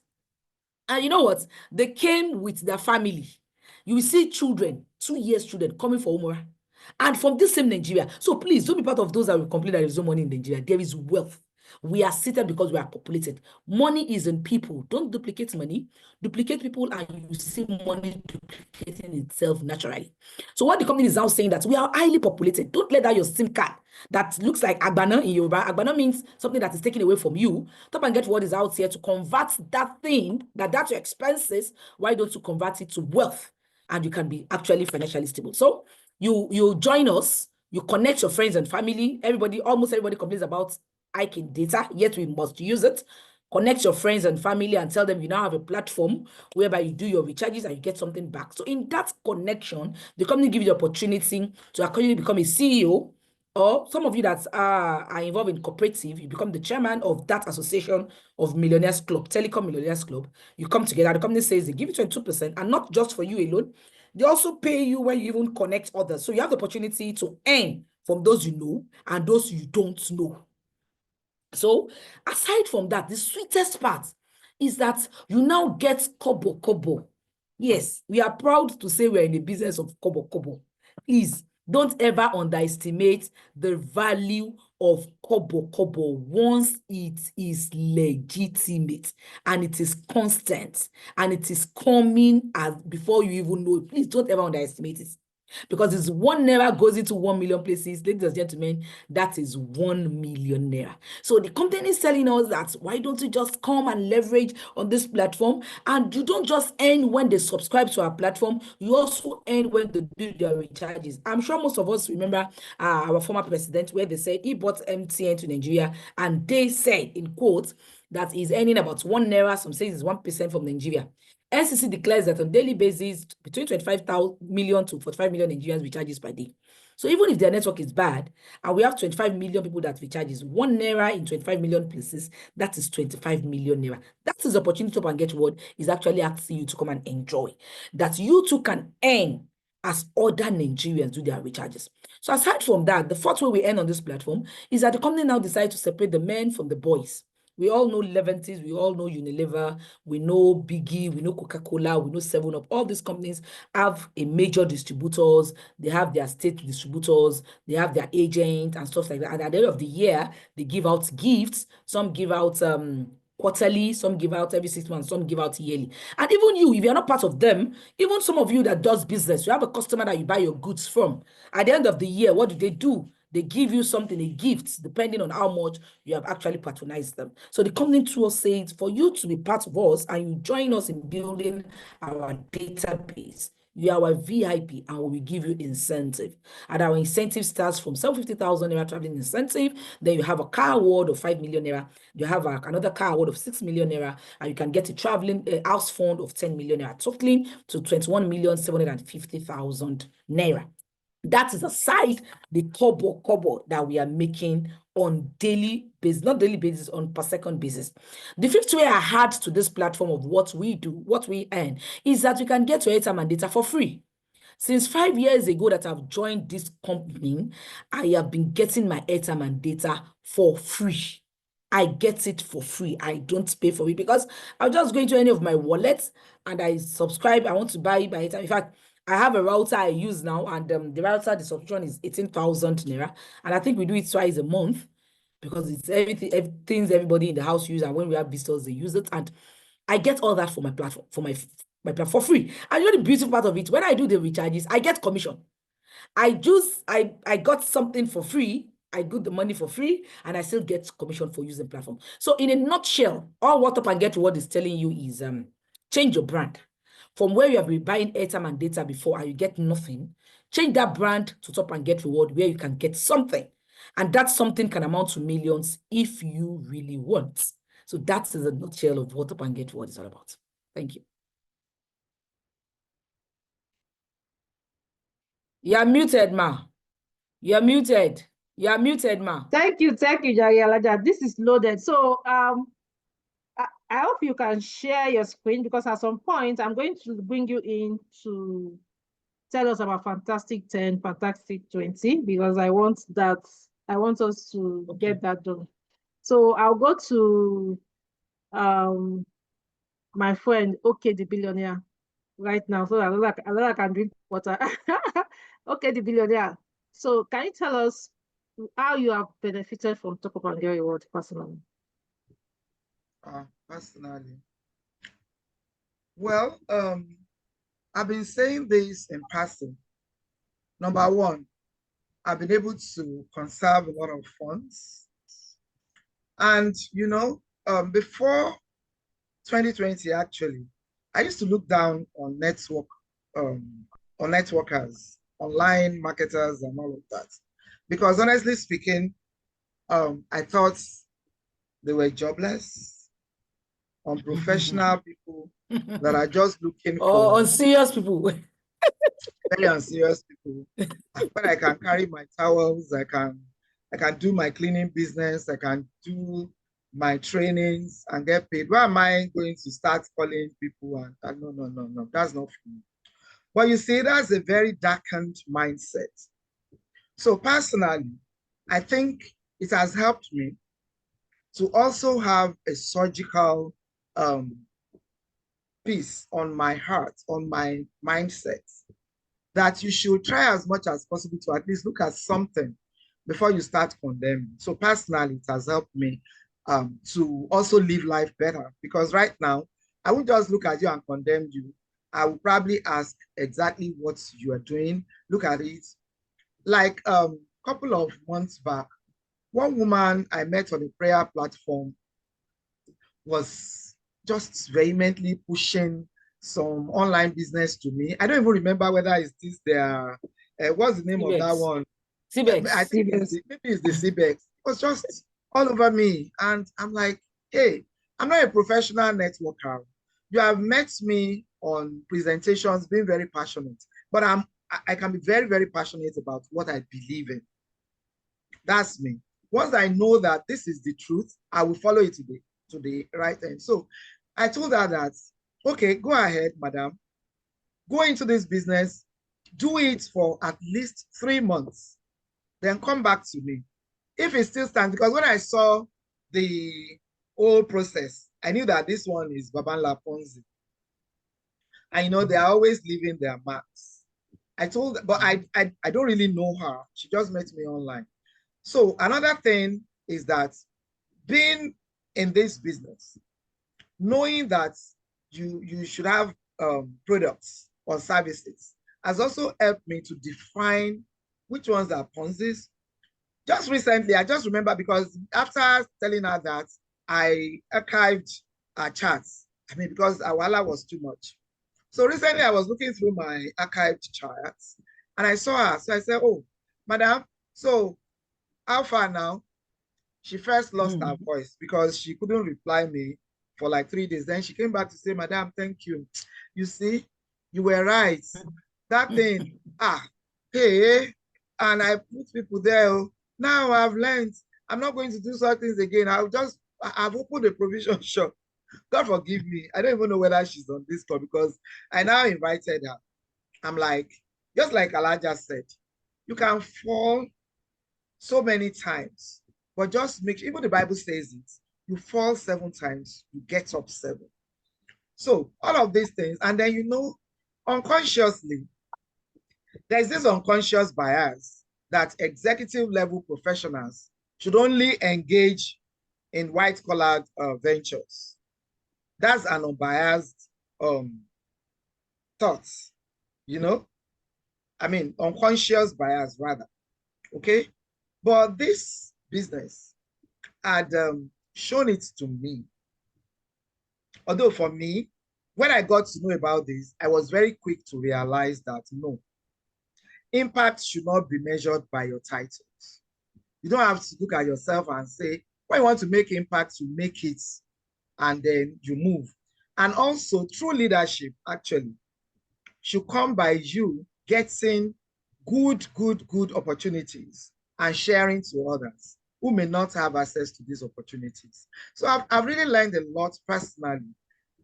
And you know what? They came with their family. You will see children, 2 years children coming for Umrah. And from this same Nigeria. So please don't be part of those that will complain that there is no money in Nigeria. There is wealth. We are seated because we are populated. Money is in people. Don't duplicate money. Duplicate people and you see money duplicating itself naturally. So what the company is now saying that we are highly populated. Don't let that your SIM card that looks like Agbana in Yoruba. Agbana means something that is taken away from you. Stop and get what is out here to convert that thing, that's your expenses. Why don't you convert it to wealth? And you can be actually financially stable. So you join us, you connect your friends and family. Almost everybody complains about hiking data, yet we must use it. Connect your friends and family and tell them you now have a platform whereby you do your recharges and you get something back. So in that connection, the company gives you the opportunity to actually become a CEO, or some of you that are involved in cooperative, you become the chairman of that association of Millionaires Club, Telecom Millionaires Club. You come together, the company says they give you 22%, and not just for you alone. They also pay you when you even connect others. So you have the opportunity to earn from those you know and those you don't know. So aside from that, the sweetest part is that you now get kobo. Yes, we are proud to say we're in the business of kobo. Please don't ever underestimate the value of kobo once it is legitimate and it is constant and it is coming as before you even know it. Please don't ever underestimate it. Because it's 1 naira goes into 1 million places, ladies and gentlemen, that is 1 million naira. So the company is telling us that why don't you just come and leverage on this platform? And you don't just earn when they subscribe to our platform, you also earn when they do their recharges. I'm sure most of us remember our former president, where they said he bought MTN to Nigeria, and they said, in quotes, that he's earning about 1 naira, some say it's 1% from Nigeria. NCC declares that on daily basis, between 25 million to 45 million Nigerians recharges per day. So even if their network is bad, and we have 25 million people that recharges, 1 naira in 25 million places, that is 25 million naira. That is the opportunity to get what is actually asking you to come and enjoy. That you too can earn as other Nigerians do their recharges. So aside from that, the fourth way we earn on this platform is that the company now decides to separate the men from the boys. We all know Leventis, we all know Unilever, we know Biggie, we know Coca-Cola, we know 7-Up. All these companies have a major distributors, they have their state distributors, they have their agent and stuff like that. And at the end of the year, they give out gifts. Some give out quarterly, some give out every 6 months, some give out yearly. And even you, if you're not part of them, even some of you that does business, you have a customer that you buy your goods from. At the end of the year, what do? They give you something, a gift, depending on how much you have actually patronized them. So the company tool says for you to be part of us and you join us in building our database, you are our VIP and we will give you incentive. And our incentive starts from 750,000 naira traveling incentive. Then you have a car award of 5 million naira. You have another car award of 6 million naira. And you can get a traveling house fund of 10 million naira, totaling to 21,750,000 naira. That is aside the kobo that we are making on daily basis, not daily basis, on per second basis. The fifth way I add to this platform of what we do, what we earn, is that you can get your airtime and data for free. Since 5 years ago that I've joined this company, I have been getting my airtime and data for free. I get it for free. I don't pay for it because I'll just go into any of my wallets and I subscribe. I want to buy my airtime. In fact, I have a router I use now, and the router, the subscription is 18,000 naira. And I think we do it twice a month because it's everything everybody in the house use. And when we have visitors, they use it. And I get all that for my platform, for my platform for free. And you know the beautiful part of it, when I do the recharges, I get commission. I got something for free. I get the money for free, and I still get commission for using platform. So in a nutshell, all what Top and Get Reward is telling you is change your brand. From where you have been buying airtime and data before and you get nothing, change that brand to Top and Get Reward where you can get something. And that something can amount to millions if you really want. So that is a nutshell of what Top and Get Reward is all about. Thank you. You're muted, ma. You're muted. You're muted, ma. Thank you, Jare Alaja. This is loaded. So I hope you can share your screen, because at some point I'm going to bring you in to tell us about Fantastic 10, Fantastic 20, because I want us to get that done. So I'll go to my friend, okay, the billionaire, right now, so I can drink water. Okay, the billionaire. So can you tell us how you have benefited from Top Up and Get Reward personally? Personally, well, I've been saying this in passing. Number one, I've been able to conserve a lot of funds. And, you know, before 2020, actually, I used to look down on networkers, online marketers and all of that. Because honestly speaking, I thought they were jobless, unprofessional people that are just looking for unserious people. Very unserious people. But I can carry my towels, I can do my cleaning business, I can do my trainings and get paid. Why am I going to start calling people? And no, that's not for me. But you see, that's a very darkened mindset. So personally, I think it has helped me to also have a surgical piece on my heart, on my mindset, that you should try as much as possible to at least look at something before you start condemning. So personally, it has helped me to also live life better, because right now, I won't just look at you and condemn you. I will probably ask exactly what you are doing, look at it. Like a couple of months back, one woman I met on a prayer platform was just vehemently pushing some online business to me. I don't even remember whether it's this their what's the name of that one? CBEX. I think maybe it's the CBEX. It was just all over me. And I'm like, hey, I'm not a professional networker. You have met me on presentations being very passionate, but I can be very, very passionate about what I believe in. That's me. Once I know that this is the truth, I will follow it to the right end. So I told her that, okay, go ahead, madam. Go into this business, do it for at least 3 months, then come back to me. If it still stands, because when I saw the whole process, I knew that this one is Babanla Ponzi. And you know, they are always leaving their marks. I told, but I don't really know her. She just met me online. So another thing is that being in this business, knowing that you should have products or services, has also helped me to define which ones are Ponzi's. Just recently, I just remember, because after telling her that, I archived her chats. I mean, because Awala was too much. So recently I was looking through my archived charts and I saw her. So I said, oh, madam, so how far now? She first lost her voice because she couldn't reply me for like 3 days. Then she came back to say, madam, thank you. You see, you were right. That thing, hey, and I put people there. Now I've learned I'm not going to do such things again. I've opened a provision shop. God forgive me. I don't even know whether she's on this call, because I now invited her. I'm like, just like Alaja said, you can fall so many times, but just make sure, even the Bible says it, you fall 7 times, you get up 7. So all of these things, and then, you know, unconsciously, there's this unconscious bias that executive level professionals should only engage in white-collared ventures. That's an unbiased thought, you know? I mean, unconscious bias, rather, okay? But this business had shown it to me. Although for me, when I got to know about this, I was very quick to realize that no, impact should not be measured by your titles. You don't have to look at yourself and say, when you want to make impact, you make it and then you move. And also, true leadership actually should come by you getting good opportunities and sharing to others who may not have access to these opportunities. So I've really learned a lot personally.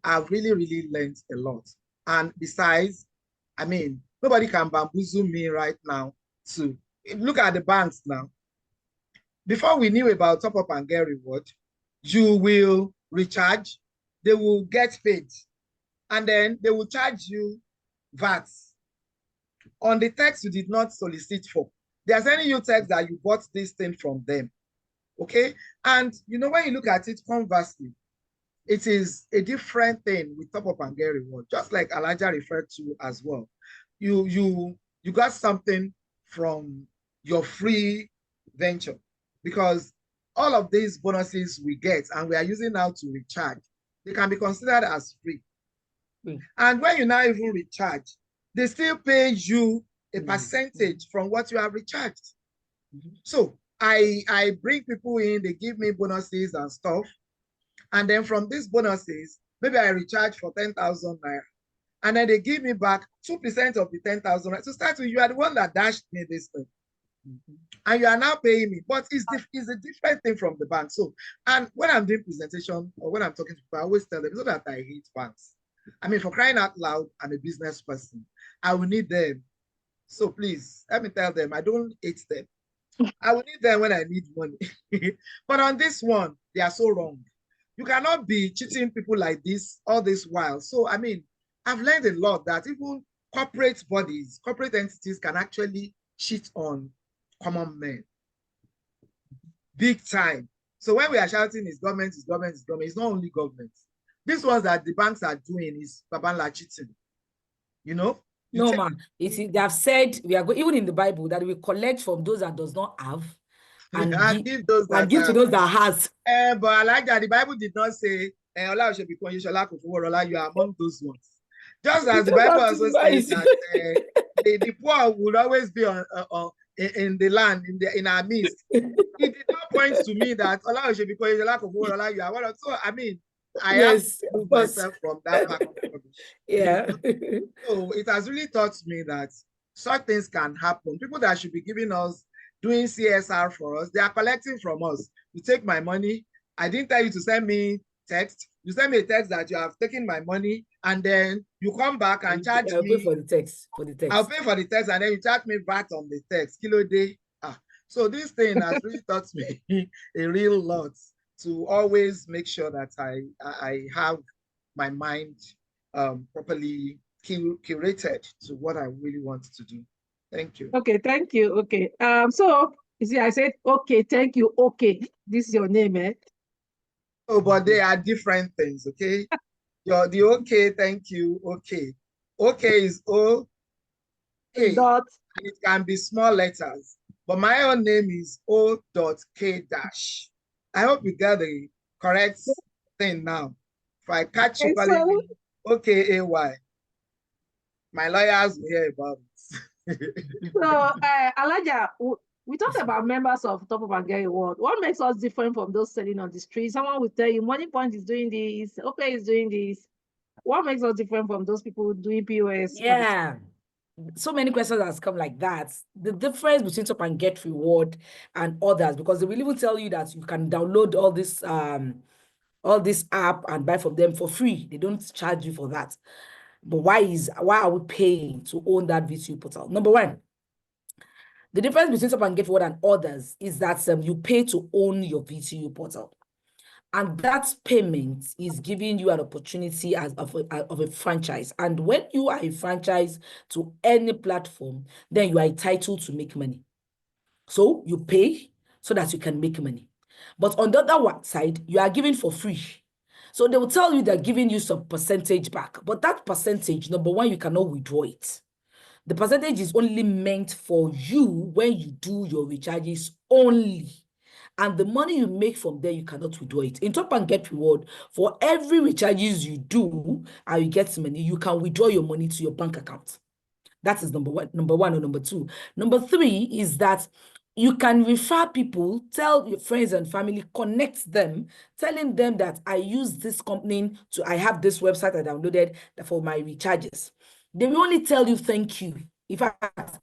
I've really learned a lot. And besides, I mean, nobody can bamboozle me right now to look at the banks now. Before we knew about top up and get reward, you will recharge, they will get paid, and then they will charge you VAT on the text you did not solicit for. They're sending you text that you bought this thing from them. Okay. And you know, when you look at it conversely, it is a different thing with top up and get reward, just like Elijah referred to as well. You got something from your free venture, because all of these bonuses we get and we are using now to recharge, they can be considered as free. And when you now even recharge, they still pay you a percentage from what you have recharged. So I bring people in, they give me bonuses and stuff. And then from these bonuses, maybe I recharge for 10,000 naira. And then they give me back 2% of the 10,000. So start with, you are the one that dashed me this thing. And you are now paying me. But it's a different thing from the bank. So, and when I'm doing presentation or when I'm talking to people, I always tell them, it's not that I hate banks. I mean, for crying out loud, I'm a business person. I will need them. So please, let me tell them, I don't hate them. I will need them when I need money. But on this one, they are so wrong. You cannot be cheating people like this all this while. So, I mean, I've learned a lot that even corporate bodies, corporate entities can actually cheat on common men. Big time. So when we are shouting, it's government, it's government, it's government, it's not only government. These ones that the banks are doing is babanla cheating. You know? No, man. They have said we are even in the Bible that we collect from those that does not have and give those that give to those that has. But I like that the Bible did not say Ola should be you are among those ones. Just as the Bible also says that the poor will always be in the land, in our midst. It did not point to me that Ola should be you are one of. So I mean, I have to move myself from that back. Yeah. So it has really taught me that such things can happen. People that should be giving us, doing CSR for us, they are collecting from us. You take my money. I didn't tell you to send me text. You send me a text that you have taken my money, and then you come back and charge me. I'll pay for the text. I'll pay for the text, and then you charge me VAT on the text. Kilo day. So this thing has really taught me a real lot to always make sure that I have my mind properly curated to what I really want to do. Thank you. Okay, thank you. Okay. So you see, I said, okay, thank you. Okay. This is your name, eh? Oh, but they are different things, okay? The okay, thank you, okay. Okay is O. Dot. It can be small letters, but my own name is O.K dash. I hope you get the correct thing now. If I catch you calling me OKAY, my lawyers will hear about it. So, Elijah, we talked about members of Top Up and Get Reward. What makes us different from those selling on the street? Someone will tell you, Money Point is doing this, okay is doing this. What makes us different from those people doing POS? Yeah. So many questions has come like that. The difference between Top and Get Reward and others, because they will even tell you that you can download all this app and buy from them for free. They don't charge you for that. But why are we paying to own that VTU portal? Number one, the difference between Top and Get Reward and others is that you pay to own your VTU portal. And that payment is giving you an opportunity of a franchise. And when you are a franchise to any platform, then you are entitled to make money. So you pay so that you can make money. But on the other side, you are giving for free. So they will tell you they're giving you some percentage back. But that percentage, number one, you cannot withdraw it. The percentage is only meant for you when you do your recharges only. And the money you make from there, you cannot withdraw it. In Top and Get Reward, for every recharges you do and you get money, you can withdraw your money to your bank account. That is number one or number two. Number three is that you can refer people, tell your friends and family, connect them, telling them that I use this company I have this website I downloaded for my recharges. They will only tell you thank you. In fact,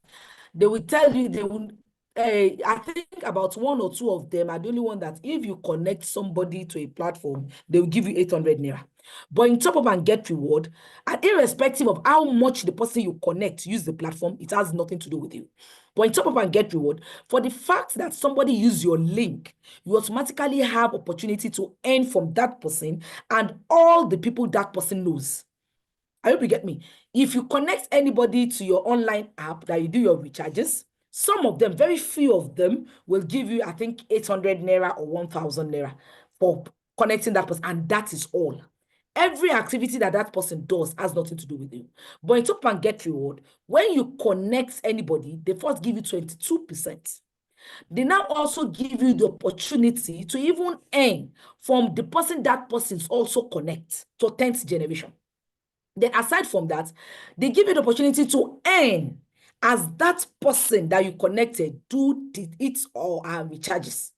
they will tell you, I think about one or two of them are the only one that if you connect somebody to a platform, they will give you 800 naira. But in Top Up and Get Reward, and irrespective of how much the person you connect use the platform, it has nothing to do with you. But in Top Up and Get Reward, for the fact that somebody use your link, you automatically have opportunity to earn from that person and all the people that person knows. I hope you get me. If you connect anybody to your online app that you do your recharges, some of them, very few of them, will give you, I think, 800 naira or 1,000 naira for connecting that person, and that is all. Every activity that person does has nothing to do with you. But in Top and Get Reward, when you connect anybody, they first give you 22%. They now also give you the opportunity to even earn from the person that persons also connect to 10th generation. Then aside from that, they give you the opportunity to earn as that person that you connected do its or her recharges.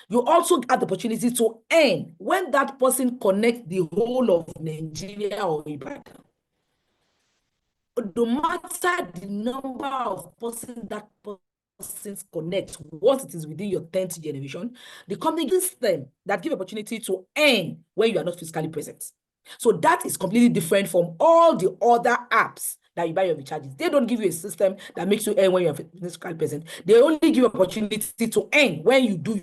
You also have the opportunity to earn when that person connects the whole of Nigeria or Ibadan. No matter the number of persons that persons connect, once it is within your 10th generation, the company gives them that give opportunity to earn when you are not physically present. So that is completely different from all the other apps that you buy your recharges. They don't give you a system that makes you earn when you're physically present. They only give you opportunity to earn when you do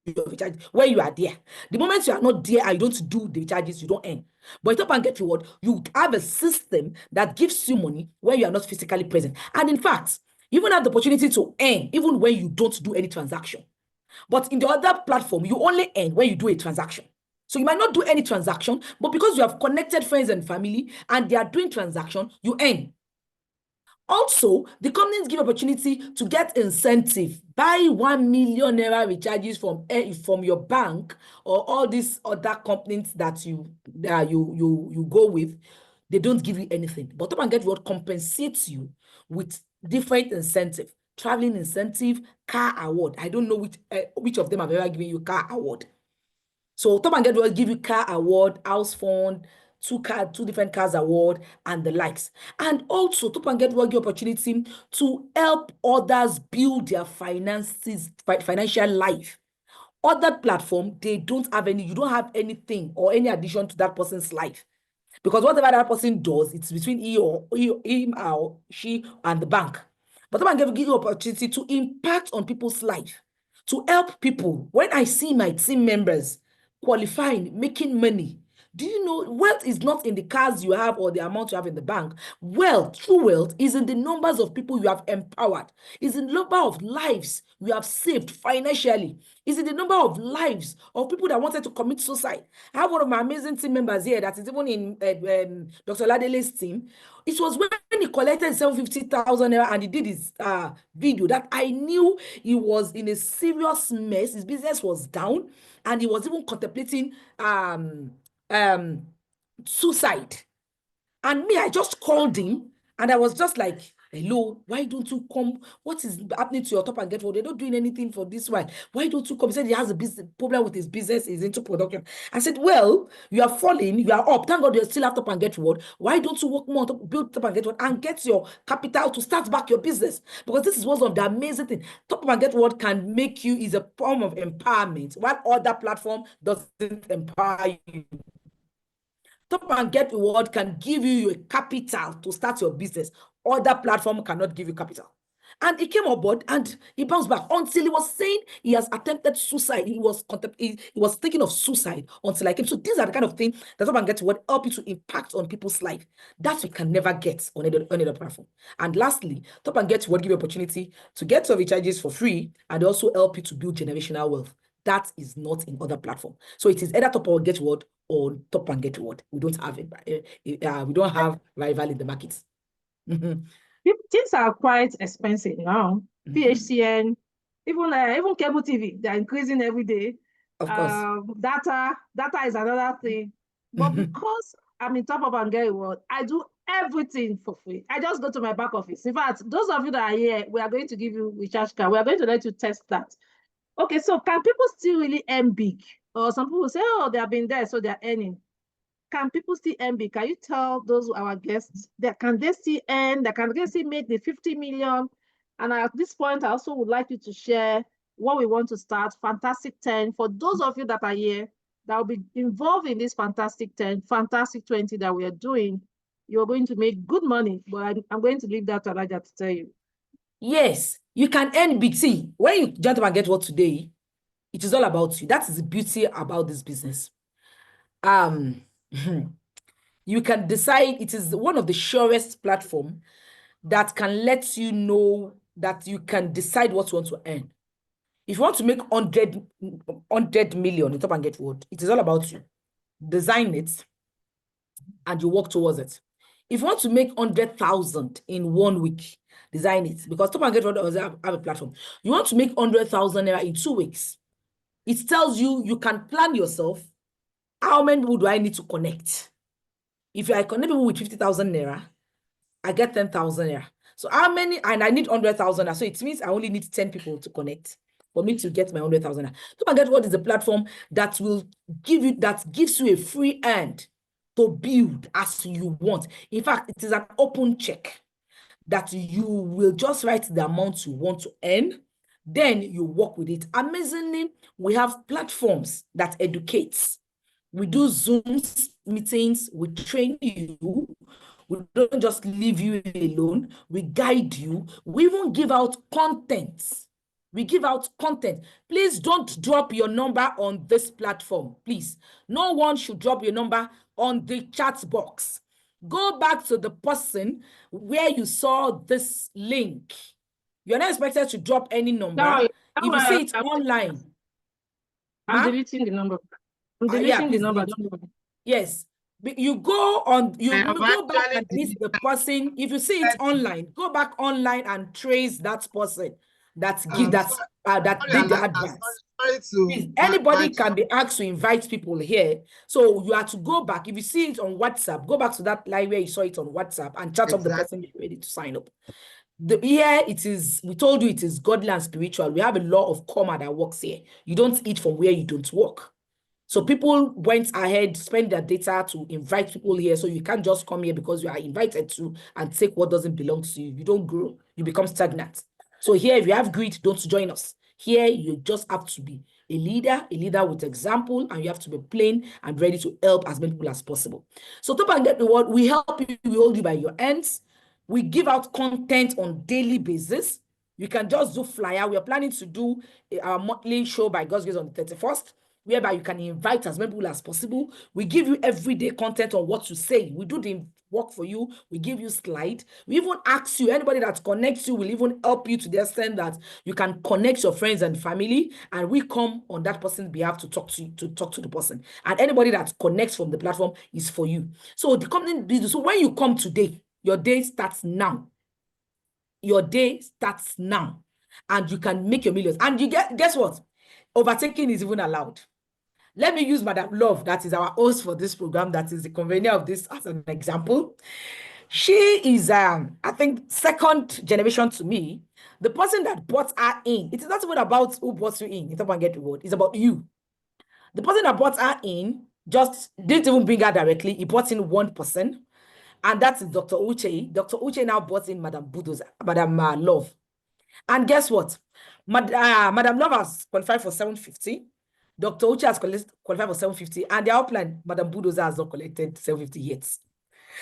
your recharge, when you are there. The moment you are not there and you don't do the recharges, you don't earn. But in Top and Get Reward, you have a system that gives you money when you are not physically present. And in fact, you even have the opportunity to earn even when you don't do any transaction. But in the other platform, you only earn when you do a transaction. So you might not do any transaction, but because you have connected friends and family and they are doing transaction, you earn. Also, the companies give opportunity to get incentive. Buy 1 million naira recharges from your bank or all these other companies that you go with. They don't give you anything. But Top and Get Reward compensates you with different incentive. Traveling incentive, car award. I don't know which of them have ever given you car award. So Top and Get will give you car award, house fund, two different cars award, and the likes. And also Top and Get will give you opportunity to help others build their financial life. Other platform, they don't have you don't have anything or any addition to that person's life. Because whatever that person does, it's between him or she and the bank. But Top and Get will give you opportunity to impact on people's life, to help people. When I see my team members qualifying, making money, do you know wealth is not in the cars you have or the amount you have in the bank? Wealth, true wealth, is in the numbers of people you have empowered. Is in the number of lives you have saved financially. Is in the number of lives of people that wanted to commit suicide. I have one of my amazing team members here that is even in Dr. Oladele's team. It was when he collected 750,000 naira and he did his video that I knew he was in a serious mess. His business was down and he was even contemplating suicide. And me, I just called him and I was just like, hello, why don't you come? What is happening to your Top and Get Reward? They're not doing anything for this one. Why don't you come? He said he has a business problem with his business. He's into production. I said, well, you are falling, you are up. Thank God you still have Top and Get Reward. Why don't you work more to build Top and Get Reward and get your capital to start back your business? Because this is one of the amazing things. Top and Get Reward can make you is a form of empowerment, while other platform doesn't empower you. Top and Get Reward can give you a capital to start your business. Other platform cannot give you capital. And he came aboard and he bounced back until he was saying he has attempted suicide. He was thinking of suicide until I came. So these are the kind of things that Top and Get Reward help you to impact on people's life. That we can never get on any other platform. And lastly, Top and Get Reward give you opportunity to get your recharges for free and also help you to build generational wealth. That is not in other platform. So it is either top and get reward or top and get reward. We don't have it. We don't have rival in the market. Things are quite expensive now. PHCN, even cable TV, they're increasing every day. Of course. Data is another thing. But because I'm in top of and get reward, I do everything for free. I just go to my back office. In fact, those of you that are here, we are going to give you recharge card. We are going to let you test that. Okay, so can people still really earn big? Or some people say, oh, they have been there, so they're earning. Can people still earn big? Can you tell those our guests that can they still earn? That can they still make the 50 million? And at this point, I also would like you to share what we want to start. Fantastic 10. For those of you that are here that will be involved in this Fantastic 10, Fantastic 20 that we are doing, you're going to make good money. But I'm going to leave that to Elijah to tell you. Yes, you can earn big. See, when you gentlemen get what today, it is all about you. That is the beauty about this business. You can decide. It is one of the surest platform that can let you know that you can decide what you want to earn. If you want to make 100 million in top and get what, it is all about you. Design it and you work towards it. If you want to make 100,000 in 1 week, design it, because top and get what does have a platform. You want to make 100,000 naira in 2 weeks. It tells you you can plan yourself. How many people do I need to connect? If I connect people with 50,000 naira, I get 10,000 naira. So how many? And I need 100,000 naira. So it means I only need 10 people to connect for me to get my 100,000 naira. Top and get what is a platform that will give you, that gives you a free hand to build as you want. In fact, it is an open check that you will just write the amount you want to earn, then you work with it. Amazingly, we have platforms that educate. We do Zoom meetings, we train you, we don't just leave you alone, we guide you, we even give out content. We give out content. Please don't drop your number on this platform, please. No one should drop your number on the chat box. Go back to the person where you saw this link. You're not expected to drop any number. If you see it online. I'm deleting the number. I'm deleting the number. Yes. You go on, you go back and list the person. If you see it online, go back online and trace that person that give that did the advert. Anybody can be asked to invite people here. So you have to go back. If you see it on WhatsApp, go back to that line where you saw it on WhatsApp and chat up the person you're ready to sign up. Here it is, we told you it is godly and spiritual. We have a law of karma that works here. You don't eat from where you don't work. So people went ahead, spend their data to invite people here. So you can't just come here because you are invited to and take what doesn't belong to you. You don't grow, you become stagnant. So here, if you have greed, don't join us. Here, you just have to be a leader with example, and you have to be plain and ready to help as many people as possible. So top and get the word, we help you, we hold you by your hands. We give out content on daily basis. You can just do flyer. We are planning to do our monthly show by God's grace on the 31st. Whereby you can invite as many people as possible. We give you everyday content on what to say. We do the work for you. We give you slide. We even ask you, anybody that connects you will even help you to the extent that you can connect your friends and family, and we come on that person's behalf to talk to the person. And anybody that connects from the platform is for you. So the company business. So when you come today, your day starts now. Your day starts now, and you can make your millions. And you guess what? Overtaking is even allowed. Let me use Madam Love, that is our host for this program, that is the convener of this, as an example. She is, I think, second generation to me. The person that brought her in, it is not even about who brought you in, Top and Get Reward. It's about you. The person that brought her in just didn't even bring her directly. He brought in one person, and that is Dr. Uche. Dr. Uche now brought in Madam Bulldozer, Madam Love. And guess what? Madam Love has qualified for 750. Dr. Uche has qualified for 750, and the outline, Madam Bulldozer has not collected 750 yet.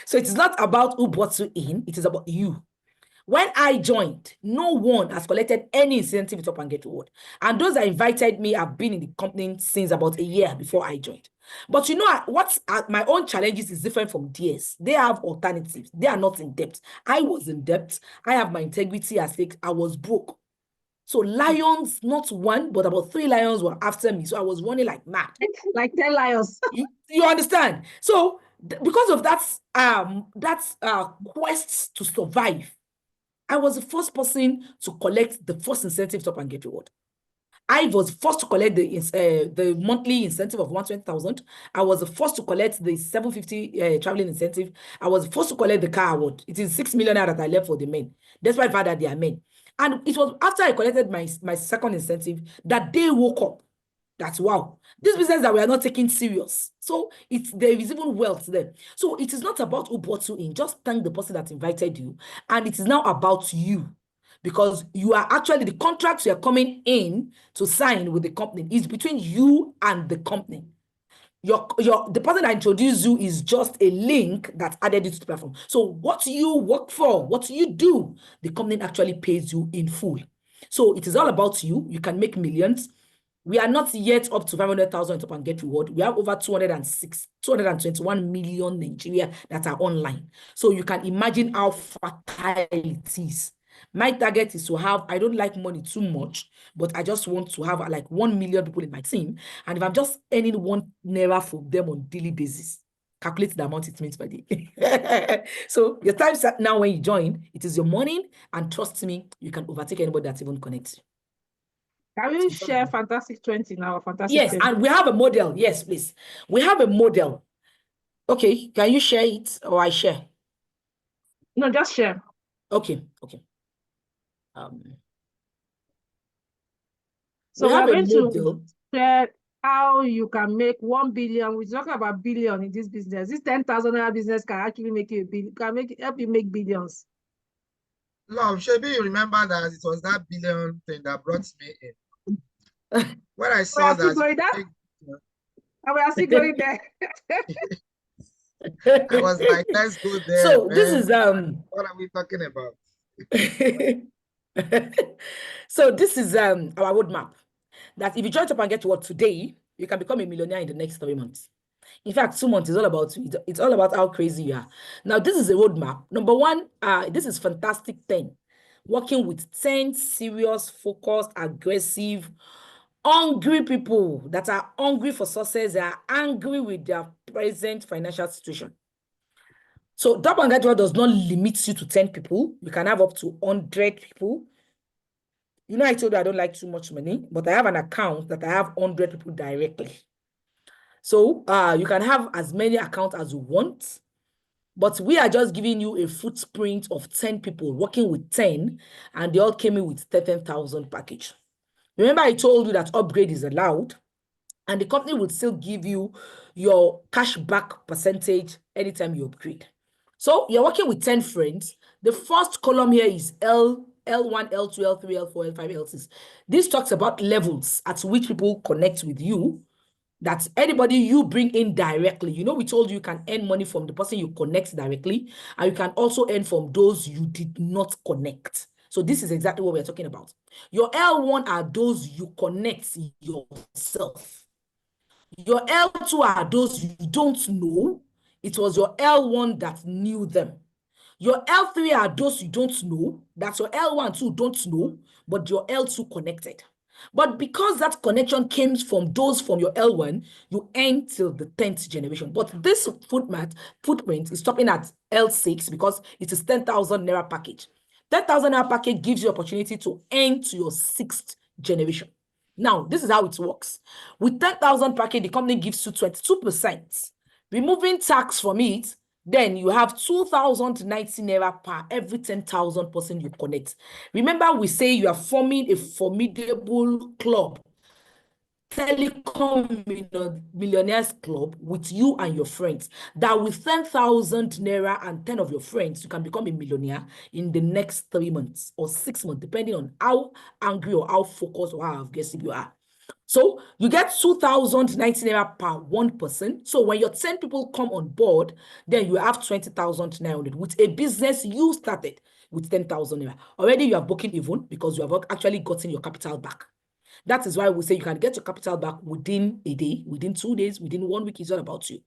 So it is not about who brought you in, it is about you. When I joined, no one has collected any incentive with Top and Get Reward. And those that invited me have been in the company since about a year before I joined. But you know what? My own challenges is different from theirs. They have alternatives. They are not in debt. I was in debt. I have my integrity at stake. I was broke. So lions, not one, but about 3 lions were after me. So I was running like mad. Like 10 lions. You understand? So because of that quest to survive, I was the first person to collect the first incentive top and get reward. I was forced to collect the monthly incentive of 120,000. I was forced to collect the 750 traveling incentive. I was forced to collect the car award. It is 6 million that I left for the men, despite the fact that they are men. And it was after I collected my second incentive that they woke up. That's wow. This business that we are not taking serious. So there is even wealth there. So it is not about who brought you in. Just thank the person that invited you. And it is now about you. Because you are actually, the contracts you are coming in to sign with the company is between you and the company. The person that introduced you is just a link that added you to the platform. So what you work for, what you do, the company actually pays you in full. So it is all about you. You can make millions. We are not yet up to 500,000 top and get reward. We have over 221 million Nigeria that are online. So you can imagine how fertile it is. My target is to have, I don't like money too much, but I just want to have like 1 million people in my team. And if I'm just earning 1 naira from them on daily basis, calculate the amount it means per day. So your time set now when you join, it is your morning, and trust me, you can overtake anybody that even connects you. Can we share Fantastic 20 now? Fantastic Yes, 20. and we have a model. Yes, please. We have a model. Okay, can you share it or I share? No, just share. Okay. So we we have are a going to model. share how you can make 1 billion. We're talking about billion in this business. This 10,000 naira business can actually make you a billion, help you make billions. Love, Shebi, you remember that it was that billion thing that brought me in. When I saw that, And we are still going there. I was like, let's go there. So man. this is what are we talking about? So this is our roadmap. That if you join Top and Get to Work today, you can become a millionaire in the next 3 months. In fact, 2 months is all about you. It's all about how crazy you are. Now, this is a roadmap. Number one, this is Fantastic 10. Working with 10 serious, focused, aggressive, hungry people that are hungry for success. They are angry with their present financial situation. So Top and Get to Work does not limit you to 10 people. You can have up to 100 people. You know, I told you I don't like too much money, but I have an account that I have 100 people directly. So you can have as many accounts as you want, but we are just giving you a footprint of 10 people working with 10, and they all came in with 13,000 package. Remember, I told you that upgrade is allowed, and the company will still give you your cashback percentage anytime you upgrade. So you're working with 10 friends. The first column here is L1, L2, L3, L4, L5, L6. This talks about levels at which people connect with you. That's anybody you bring in directly. You know, we told you can earn money from the person you connect directly, and you can also earn from those you did not connect. So this is exactly what we're talking about. Your L1 are those you connect yourself. Your L2 are those you don't know. It was your L1 that knew them. Your L3 are those you don't know. That's your L1 too don't know, but your L2 connected. But because that connection came from those from your L1, you earn till the 10th generation. But this footprint is stopping at L6 because it is 10,000 naira package. 10,000 naira package gives you opportunity to earn to your 6th generation. Now, this is how it works. With 10,000 package, the company gives you 22%. Removing tax from it, then you have 2,090 naira per every 10,000 person you connect. Remember, we say you are forming a formidable club, Telecom Millionaires Club, with you and your friends. That with 10,000 naira and 10 of your friends, you can become a millionaire in the next 3 months or 6 months, depending on how angry or how focused or how aggressive you are. So you get 2,090 naira per one person. So when your 10 people come on board, then you have 20,900 with a business you started with 10,000 naira. Already you have broken even because you have actually gotten your capital back. That is why we say you can get your capital back within a day, within 2 days, within 1 week. It's all about you.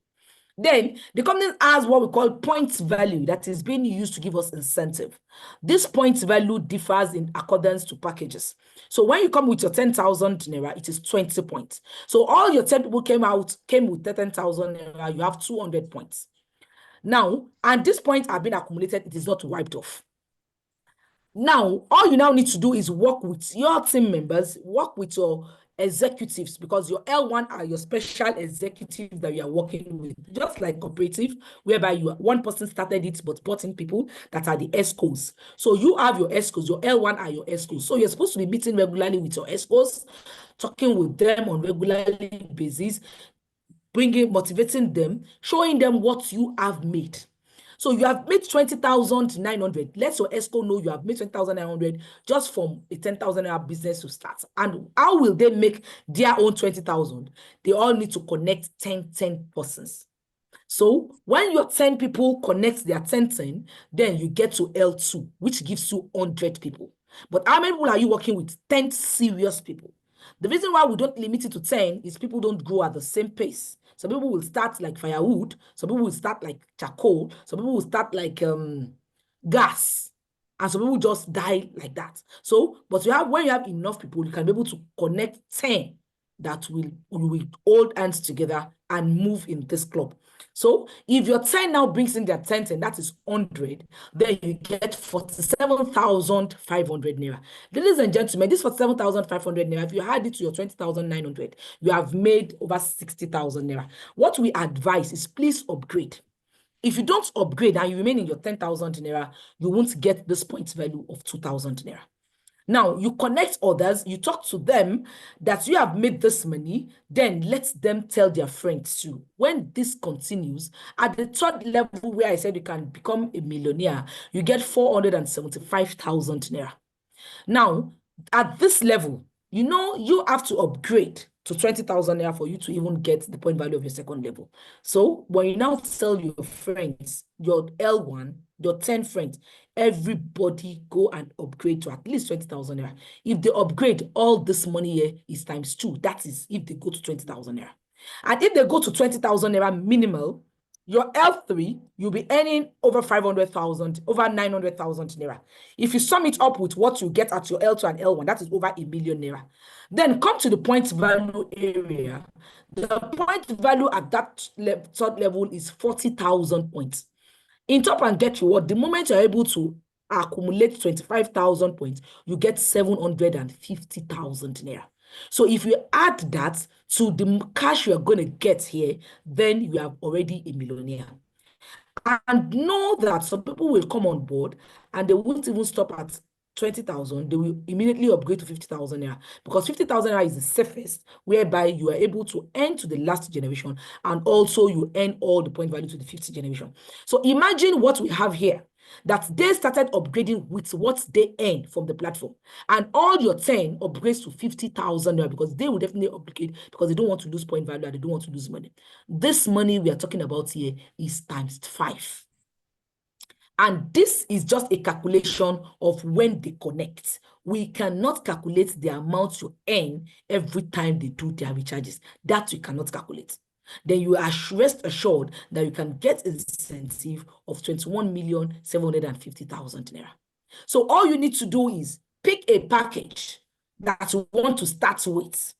Then the company has what we call points value that is being used to give us incentive. This points value differs in accordance to packages. So when you come with your 10,000 naira, it is 20 points. So all your 10 people came with 10,000 naira, you have 200 points. Now, and these points have been accumulated, it is not wiped off. Now, all you now need to do is work with your team members, work with your executives, because your L1 are your special executives that you are working with, just like cooperative, whereby one person started it but brought in people that are the ESCOs. So you have your ESCOs, your L1 are your ESCOs. So you're supposed to be meeting regularly with your ESCOs, talking with them on regularly basis, motivating them, showing them what you have made. So you have made 20,900. Let your ESCO know you have made 20,900 just from a 10,000 naira business to start. And how will they make their own 20,000? They all need to connect 10 persons. So when your 10 people connect their 10, then you get to L2, which gives you 100 people. But how many people are you working with? 10 serious people. The reason why we don't limit it to 10 is people don't grow at the same pace. Some people will start like firewood. Some people will start like charcoal. Some people will start like gas. And some people just die like that. So, but when you have enough people, you can be able to connect 10 that will hold hands together and move in this club. So if your 10 now brings in their 10, and that is 100, then you get 47,500 naira. Ladies and gentlemen, this 47,500 naira, if you add it to your 20,900, you have made over 60,000 naira. What we advise is please upgrade. If you don't upgrade and you remain in your 10,000 naira, you won't get this points value of 2,000 naira. Now, you connect others, you talk to them that you have made this money, then let them tell their friends too. When this continues, at the third level where I said you can become a millionaire, you get 475,000 naira. Now, at this level, you have to upgrade to 20,000 naira for you to even get the point value of your second level. So when you now tell your friends, your L1, your 10 friends, everybody go and upgrade to at least 20,000 naira. If they upgrade, all this money here is times 2. That is if they go to 20,000 naira. And if they go to 20,000 naira minimal, your L3, you'll be earning over 500,000, over 900,000 naira. If you sum it up with what you get at your L2 and L1, that is over 1 million naira. Then come to the point value area. The point value at that third level is 40,000 points. In Top and Get Reward, the moment you're able to accumulate 25,000 points, you get 750,000 naira. So if you add that to the cash you're going to get here, then you are already a millionaire. And know that some people will come on board and they won't even stop at 20,000. They will immediately upgrade to 50,000 naira, because 50,000 naira is the safest, whereby you are able to earn to the last generation and also you earn all the point value to the 50th generation. So imagine what we have here, that they started upgrading with what they earn from the platform, and all your 10 upgrades to 50,000 naira, because they will definitely upgrade because they don't want to lose point value and they don't want to lose money. This money we are talking about here is times 5. And this is just a calculation of when they connect. We cannot calculate the amount you earn every time they do their recharges. That we cannot calculate. Then you are rest assured that you can get an incentive of 21,750,000 naira. So all you need to do is pick a package that you want to start with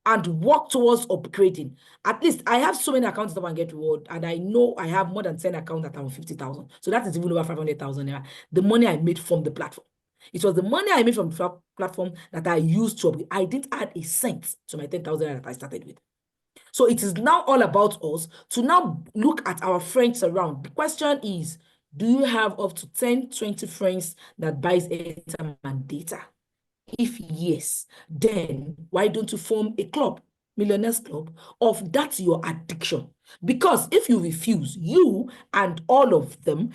and work towards upgrading. At least I have so many accounts that I can get reward, and I know I have more than 10 accounts that are on 50,000. So that is even over 500,000 naira. The money I made from the platform. It was the money I made from the platform that I used to upgrade. I didn't add a cent to my 10,000 that I started with. So it is now all about us to now look at our friends around. The question is, do you have up to 10, 20 friends that buys airtime and data? If yes, then why don't you form a club, Millionaires Club, of that's your addiction? Because if you refuse, you and all of them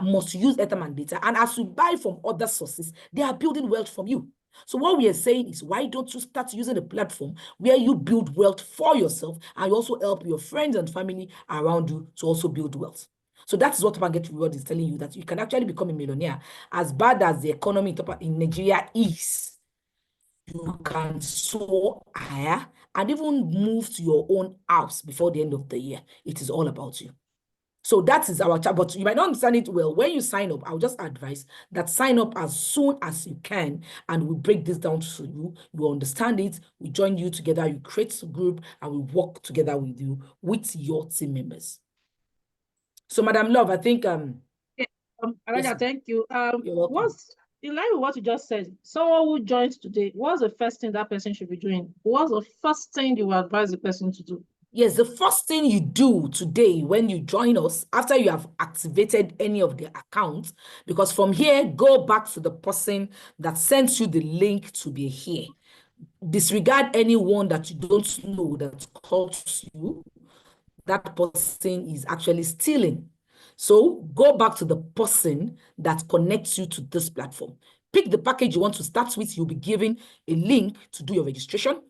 must use airtime and data. And as you buy from other sources, they are building wealth from you. So what we are saying is, why don't you start using a platform where you build wealth for yourself and you also help your friends and family around you to also build wealth? So that is what Top Get Reward is telling you, that you can actually become a millionaire. As bad as the economy in Nigeria is, you can soar higher and even move to your own house before the end of the year. It is all about you. So that is our chat, but you might not understand it well. When you sign up, I'll just advise that sign up as soon as you can, and we break this down to you. You understand it, we join you together, you create a group, and we work together with you, with your team members. So, Madam Love, I think Elijah, thank you. You're welcome. What's in line with what you just said? Someone who joins today, what's the first thing that person should be doing? What's the first thing you advise the person to do? Yes, the first thing you do today when you join us, after you have activated any of the accounts, because from here, go back to the person that sends you the link to be here. Disregard anyone that you don't know that calls you. That person is actually stealing. So go back to the person that connects you to this platform. Pick the package you want to start with. You'll be given a link to do your registration.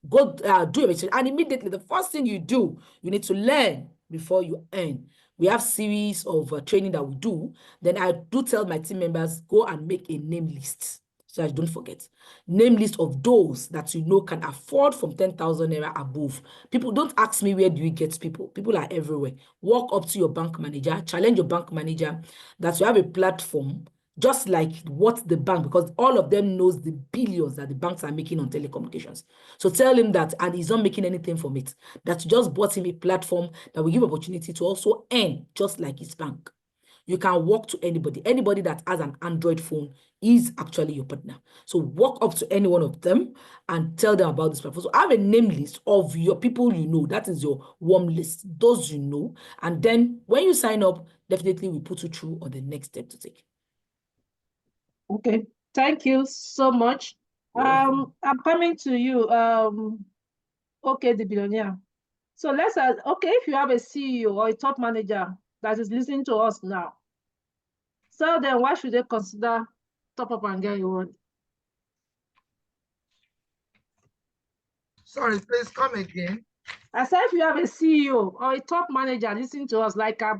Go do your registration, and immediately the first thing you do, you need to learn before you earn. We have series of training that we do. Then I do tell my team members, go and make a name list. So I don't forget. Name list of those that you know can afford from 10,000 naira above. People, don't ask me where do you get people. People are everywhere. Walk up to your bank manager, challenge your bank manager that you have a platform just like what the bank, because all of them knows the billions that the banks are making on telecommunications. So tell him that, and he's not making anything from it, that you just bought him a platform that will give opportunity to also earn just like his bank. You can walk to anybody. Anybody that has an Android phone is actually your partner. So walk up to any one of them and tell them about this platform. So have a name list of your people you know. That is your warm list, those you know. And then when you sign up, definitely we put you through on the next step to take. Okay, thank you so much. I'm coming to you. Okay, the billionaire. So let's okay, if you have a CEO or a top manager that is listening to us now, so then why should they consider top up and get reward? Sorry, please come again. I said if you have a CEO or a top manager listening to us, like I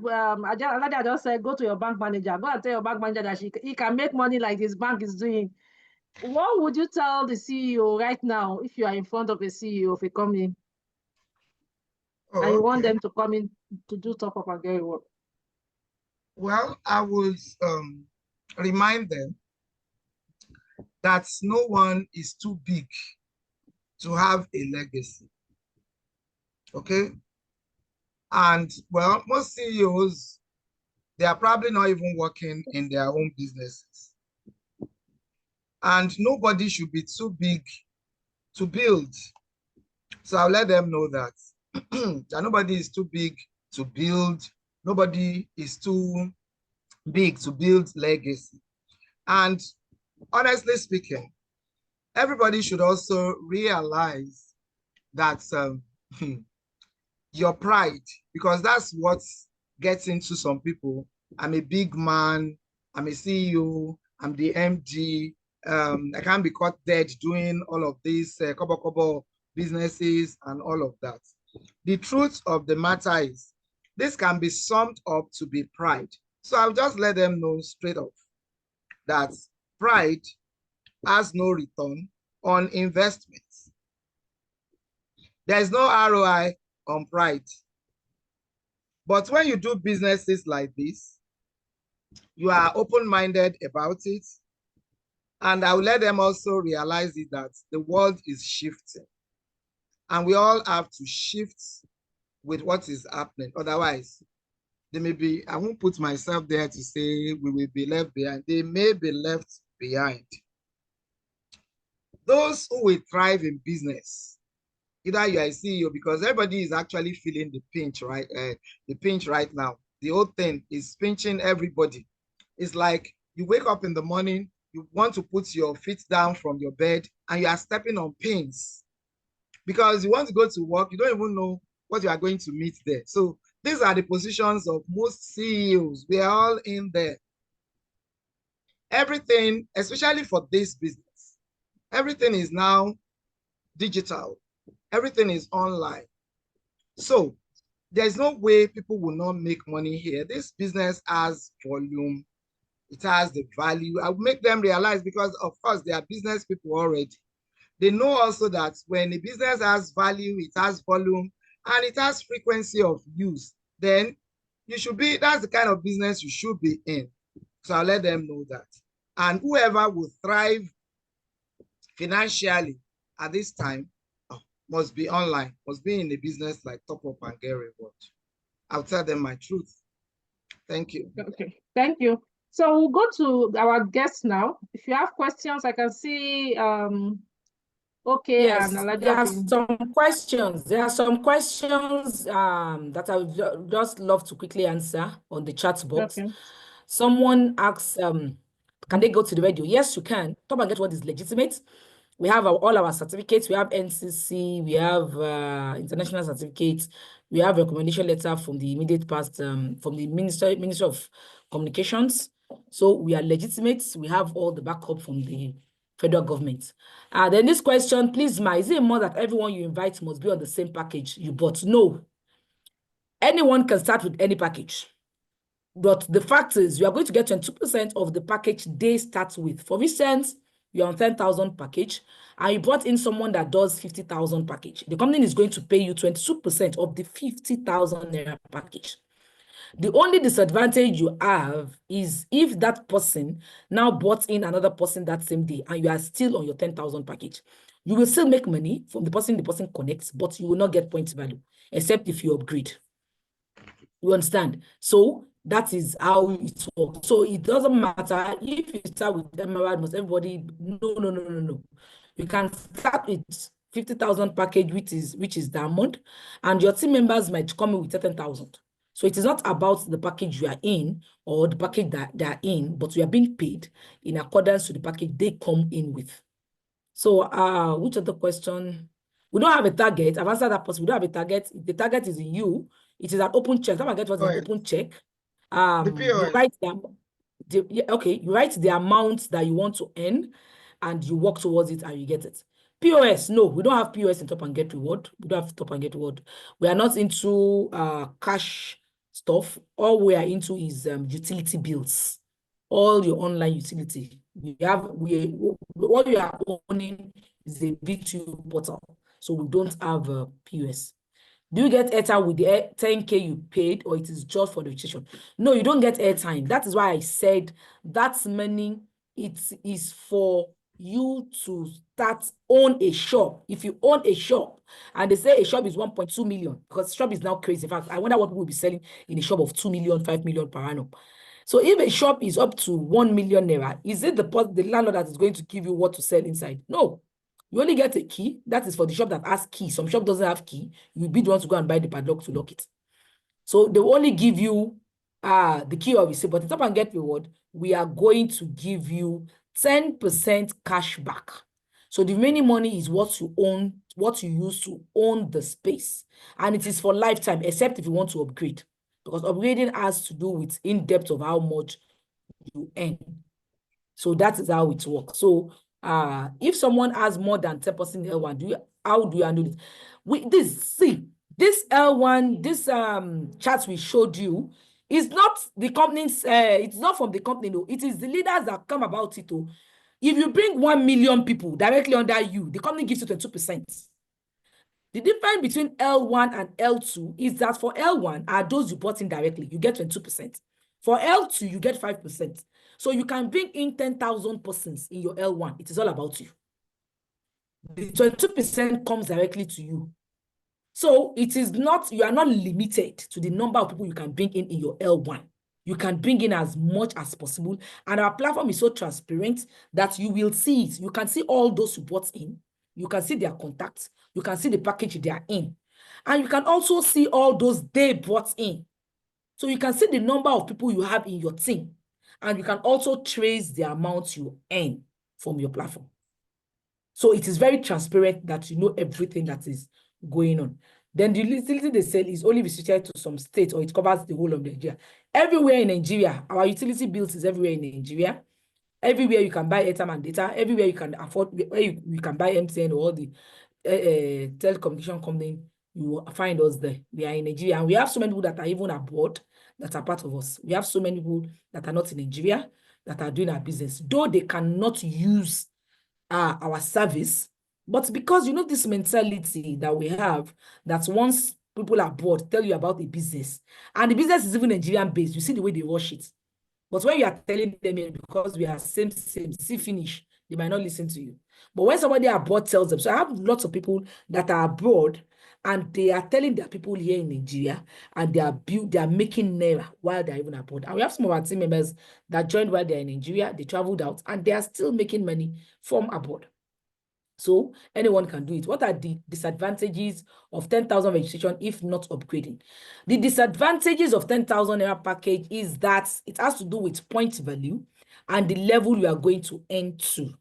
just said, go to your bank manager, go and tell your bank manager that he can make money like his bank is doing. What would you tell the CEO right now if you are in front of a CEO of a company and you want them to come in to do top up and get reward? Well, I would remind them that no one is too big to have a legacy. Okay? And well, most CEOs, they are probably not even working in their own businesses. And nobody should be too big to build. So I'll let them know that, that nobody is too big to build. Nobody is too big to build legacy. And honestly speaking, everybody should also realize that your pride, because that's what gets into some people. I'm a big man, I'm a CEO, I'm the MD, I can't be caught dead doing all of these kobo businesses and all of that. The truth of the matter is, this can be summed up to be pride. So I'll just let them know straight off that pride has no return on investments. There's no ROI on pride. But when you do businesses like this, you are open-minded about it. And I will let them also realize it that the world is shifting. And we all have to shift with what is happening. Otherwise, they may be, I won't put myself there to say we will be left behind. They may be left behind. Those who will thrive in business, either you are a CEO, because everybody is actually feeling the pinch, right? The pinch right now. The whole thing is pinching everybody. It's like you wake up in the morning, you want to put your feet down from your bed, and you are stepping on pins because you want to go to work. You don't even know what you are going to meet there. So these are the positions of most CEOs. We are all in there. Everything, especially for this business, everything is now digital. Everything is online. So there's no way people will not make money here. This business has volume. It has the value. I will make them realize, because of course they are business people already. They know also that when a business has value, it has volume, and it has frequency of use, then you should be, that's the kind of business you should be in. So I'll let them know that. And whoever will thrive financially at this time must be online, must be in a business like Top Up and get reward. I'll tell them my truth. Thank you. Okay, thank you. So we'll go to our guests now. If you have questions, I can see okay, Yes, and there are Alaja. some questions. There are some questions that I would just love to quickly answer on the chat box. Okay. Someone asks, can they go to the radio? Yes, you can. Top and Get What is legitimate. We have all our certificates. We have NCC, we have international certificates, we have recommendation letter from the immediate past, from the Ministry of Communications. So we are legitimate. We have all the backup from the federal government. Then this question, please, Ma, is it more that everyone you invite must be on the same package you bought? No. Anyone can start with any package. But the fact is, you are going to get 22% of the package they start with. For instance, you're on 10,000 package, and you brought in someone that does 50,000 package. The company is going to pay you 22% of the 50,000 naira package. The only disadvantage you have is if that person now brought in another person that same day, and you are still on your 10,000 package. You will still make money from the person connects, but you will not get point value, except if you upgrade. You understand? So that is how it works. So it doesn't matter if you start with Emerald, must everybody, no. You can start with 50,000 package, which is diamond, and your team members might come in with 10,000. So it is not about the package you are in or the package that they are in, but you are being paid in accordance to the package they come in with. So which other question? We don't have a target. I've answered that person. We don't have a target. The target is in you. It is an open check. Come and get what's an open check. You write them. You write the amount that you want to earn, and you work towards it, and you get it. POS, no, we don't have POS in Top and Get Reward. We don't have Top and Get Reward. We are not into cash stuff. All we are into is utility bills. All your online utility. What you are owning is a B2 portal. So we don't have POS. Do you get airtime with the 10K you paid, or it is just for the registration? No, you don't get airtime. That is why I said that's money. It is for you to own a shop. If you own a shop and they say a shop is 1.2 million, because shop is now crazy. In fact, I wonder what people will be selling in a shop of 2 million, 5 million per annum. So if a shop is up to 1 million naira, is it the landlord that is going to give you what to sell inside? No. You only get a key. That is for the shop that has key. Some shop doesn't have key. You'll be the one to go and buy the padlock to lock it. So they will only give you the key, obviously, but the Top and Get Reward, we are going to give you 10% cash back. So the remaining money is what you own, what you use to own the space. And it is for lifetime, except if you want to upgrade. Because upgrading has to do with in-depth of how much you earn. So that is how it works. So if someone has more than 10% L1, how do you handle it? This L1, this chart we showed you is not the company's, it's not from the company, no. It is the leaders that come about it. Oh. If you bring 1 million people directly under you, the company gives you 22%. The difference between L1 and L2 is that for L1 are those you brought in directly, you get 22%. For L2, you get 5%. So you can bring in 10,000 persons in your L1. It is all about you. The 22% comes directly to you. So it is not, you are not limited to the number of people you can bring in your L1. You can bring in as much as possible. And our platform is so transparent that you will see it. You can see all those who brought in. You can see their contacts. You can see the package they are in. And you can also see all those they brought in. So you can see the number of people you have in your team. And you can also trace the amount you earn from your platform. So it is very transparent that you know everything that is going on. Then the utility they sell is only restricted to some states, or it covers the whole of Nigeria. Everywhere in Nigeria, our utility bills is everywhere in Nigeria. Everywhere you can buy airtime and data. Everywhere you can afford, where you can buy MTN or all the telecommunication company, you will find us there. We are in Nigeria, and we have so many people that are even abroad that are part of us. We have so many people that are not in Nigeria that are doing our business, though they cannot use our service, But because you know this mentality that we have, that once people abroad tell you about a business, and the business is even Nigerian based, you see the way they wash it. But when you are telling them because we are same, see finish, they might not listen to you. But when somebody abroad tells them, so I have lots of people that are abroad and they are telling their people here in Nigeria and they are making naira while they're even abroad. And we have some of our team members that joined while they're in Nigeria, they traveled out and they are still making money from abroad. So anyone can do it. What are the disadvantages of 10,000 registration if not upgrading? The disadvantages of 10,000 naira package is that it has to do with point value and the level you are going to earn to.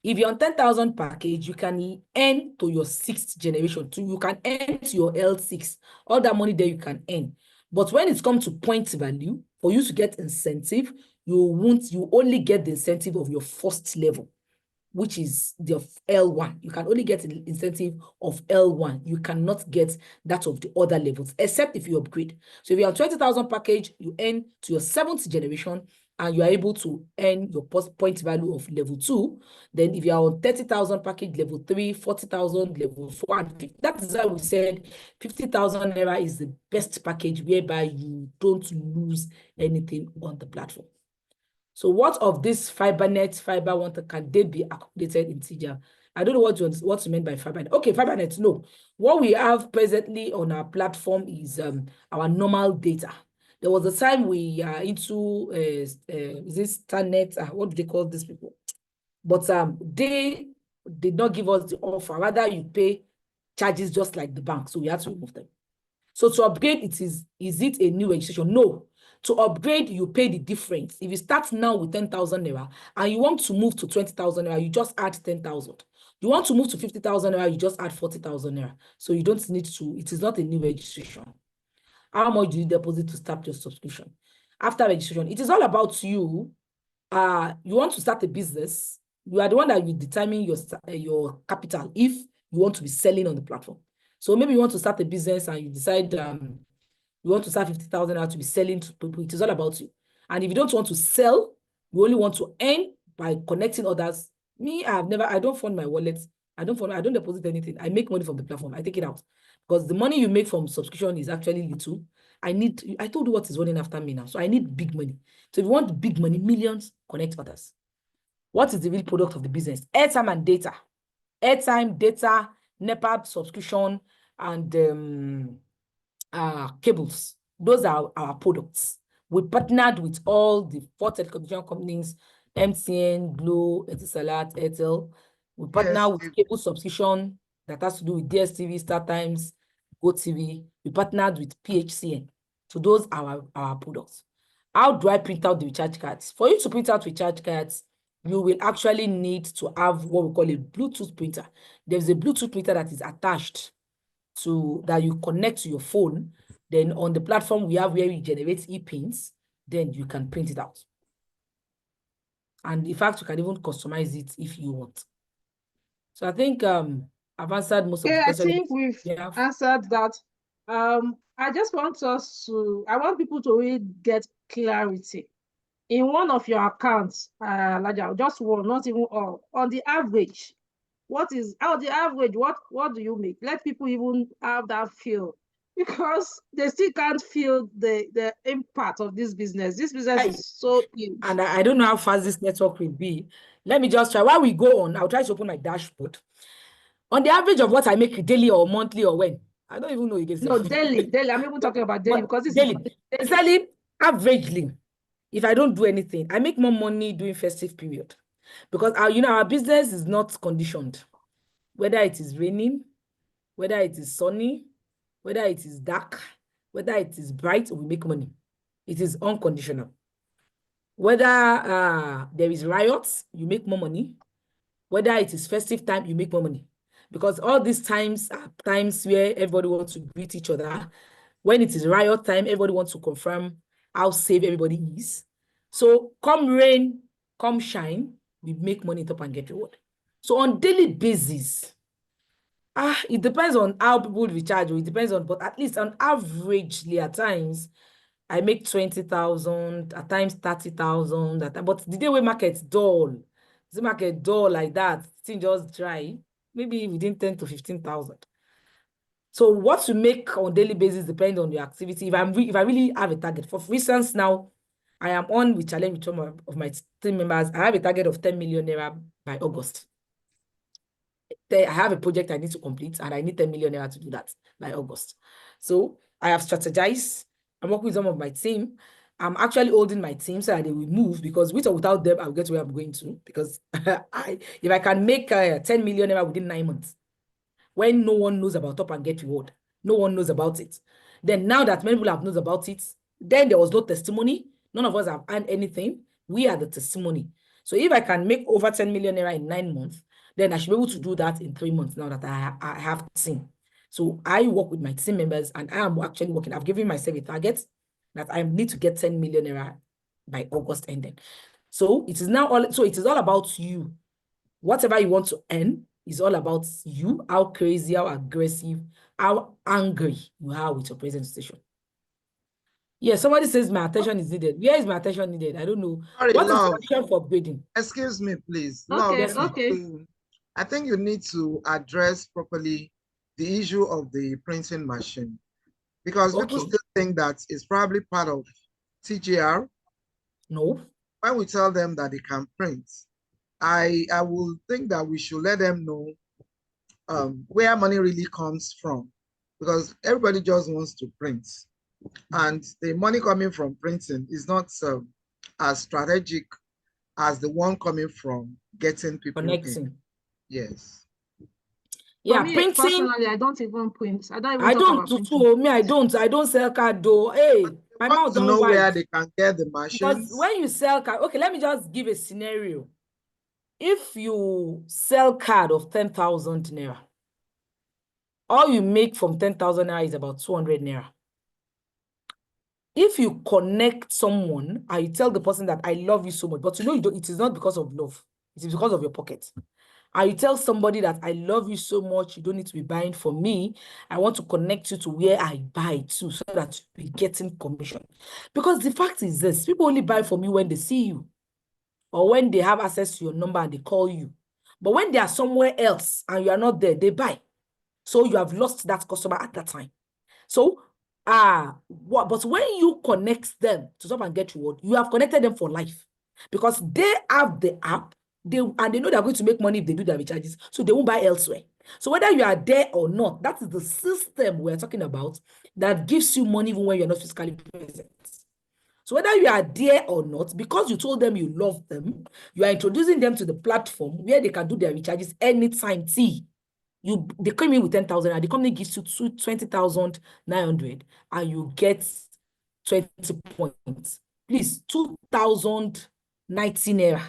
If you're on 10,000 package, you can earn to your 6th generation. You can earn to your L6. All that money there you can earn. But when it comes to point value, for you to get incentive, you only get the incentive of your first level, which is the L1. You can only get the incentive of L1. You cannot get that of the other levels, except if you upgrade. So if you're on 20,000 package, you earn to your 7th generation, and you are able to earn your point value of level 2. Then if you are on 30,000 package, level 3, 40,000, level 4, and that is why we said 50,000 naira is the best package, whereby you don't lose anything on the platform. So what of this FiberNet, Fiber One can they be accommodated in TGR? I don't know what you meant by FiberNet. Okay, FiberNet, no. What we have presently on our platform is our normal data. There was a time we are into is this Starnet, what do they call these people? But they did not give us the offer. Rather, you pay charges just like the bank. So we had to remove them. So to upgrade, is it a new registration? No. To upgrade, you pay the difference. If you start now with 10,000 naira and you want to move to 20,000 naira, you just add 10,000. You want to move to 50,000 naira, you just add 40,000 naira. So you don't need to, it is not a new registration. How much do you deposit to start your subscription? After registration, it is all about you. You want to start a business. You are the one that will determine your capital if you want to be selling on the platform. So maybe you want to start a business and you decide you want to start 50,000 to be selling to people. It is all about you. And if you don't want to sell, you only want to earn by connecting others. Me, I don't fund my wallet. I don't deposit anything. I make money from the platform. I take it out. Because the money you make from subscription is actually little. I told you what is running after me now. So I need big money. So if you want big money, millions, connect others. What is the real product of the business? Airtime and data. Airtime, data, NEPA subscription, and cables. Those are our products. We partnered with all the 4 telecommunication companies, MTN, Glo, Etisalat, Airtel. We partner with cable subscription that has to do with DSTV, StarTimes, GoTV. We partnered with PHCN. So those are our products. How do I print out the recharge cards? For you to print out recharge cards, you will actually need to have what we call a Bluetooth printer. There's a Bluetooth printer that is attached that you connect to your phone. Then on the platform we have where we generate e-pins, then you can print it out. And in fact, you can even customize it if you want. So I think I've answered most of the questions. I think we've answered that. I just want I want people to really get clarity. In one of your accounts, just one, not even all, on the average, what do you make? Let people even have that feel, because they still can't feel the impact of this business. This business is so huge. And I don't know how fast this network will be. Let me just try. While we go on, I'll try to open my dashboard. On the average of what I make daily or monthly or when? I don't even know again. No, daily. I'm even talking about daily, because this daily. Exactly, averagely, if I don't do anything, I make more money during festive period. Because our business is not conditioned. Whether it is raining, whether it is sunny, whether it is dark, whether it is bright, we make money. It is unconditional. Whether there is riots, you make more money. Whether it is festive time, you make more money. Because all these times are times where everybody wants to greet each other. When it is riot time, everybody wants to confirm how safe everybody is. So come rain, come shine, we make money top and get reward. So on daily basis, it depends on how people recharge, or it depends on, but at least on averagely at times, I make 20,000, at times 30,000. But the day we market dull, the market dull like that, thing just dry. maybe within 10 to 15,000. So what you make on daily basis depends on your activity. If I really have a target, for instance, now I am on with challenge with some of my team members. I have a target of 10 million naira by August. I have a project I need to complete, and I need 10 million naira to do that by August. So I have strategized. I'm working with some of my team. I'm actually holding my team so that they will move, because with or without them, I'll get where I'm going to. Because if I can make 10 million naira within 9 months, when no one knows about Top and Get Reward, no one knows about it. Then now that many people have known about it, then there was no testimony. None of us have earned anything. We are the testimony. So if I can make over 10 million naira in 9 months, then I should be able to do that in 3 months now that I have team. So I work with my team members, and I am actually working. I've given myself a target that I need to get 10 million naira by August ending. So it is all about you. Whatever you want to earn is all about you, how crazy, how aggressive, how angry you are with your present station. Yeah, somebody says my attention is needed. Where is my attention needed? I don't know. Sorry, What is the love. condition for upgrading? Excuse me, please. Okay, Love, okay. I think you need to address properly the issue of the printing machine, because people still think that it's probably part of TGR. No. When we tell them that they can print, I will think that we should let them know where money really comes from, because everybody just wants to print, and the money coming from printing is not as strategic as the one coming from getting people connecting in. Yes. Yeah, For me, printing. personally, I don't even print. I don't even I talk don't about do printing. too. Me, I don't sell card though. Hey, my Want mouth to don't know where white. they can get the Because machines. when you sell card, okay, let me just give a scenario. If you sell card of 10,000 naira, all you make from 10,000 naira is about 200 naira. If you connect someone and you tell the person that I love you so much, but you know it is not because of love, it is because of your pocket. And you tell somebody that I love you so much, you don't need to be buying from me. I want to connect you to where I buy to, so that you're getting commission. Because the fact is this, people only buy from you when they see you, or when they have access to your number and they call you. But when they are somewhere else and you are not there, they buy. So you have lost that customer at that time. So, but when you connect them to Top and Get Reward, you have connected them for life, because they have the app, and they know they're going to make money if they do their recharges, so they won't buy elsewhere. So whether you are there or not, that is the system we're talking about that gives you money even when you're not physically present. So whether you are there or not, because you told them you love them, you are introducing them to the platform where they can do their recharges anytime. They come in with 10,000 and the company gives you 20,900 and you get 20 points. Please, 2,090 naira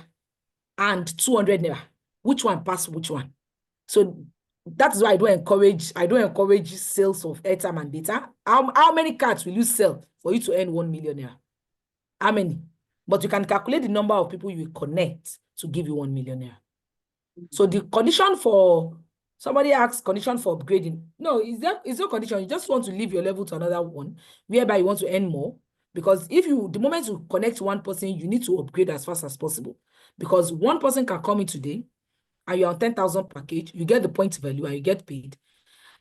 and 200 naira. Which one pass which one? So that's why I don't encourage sales of airtime and data. How many cards will you sell for you to earn 1 million naira? How many? But you can calculate the number of people you will connect to give you 1 million naira. So the condition for somebody asks condition for upgrading. No, is no condition. You just want to leave your level to another one, whereby you want to earn more. Because the moment you connect one person, you need to upgrade as fast as possible. Because one person can come in today and you're on 10,000 package, you get the point value and you get paid.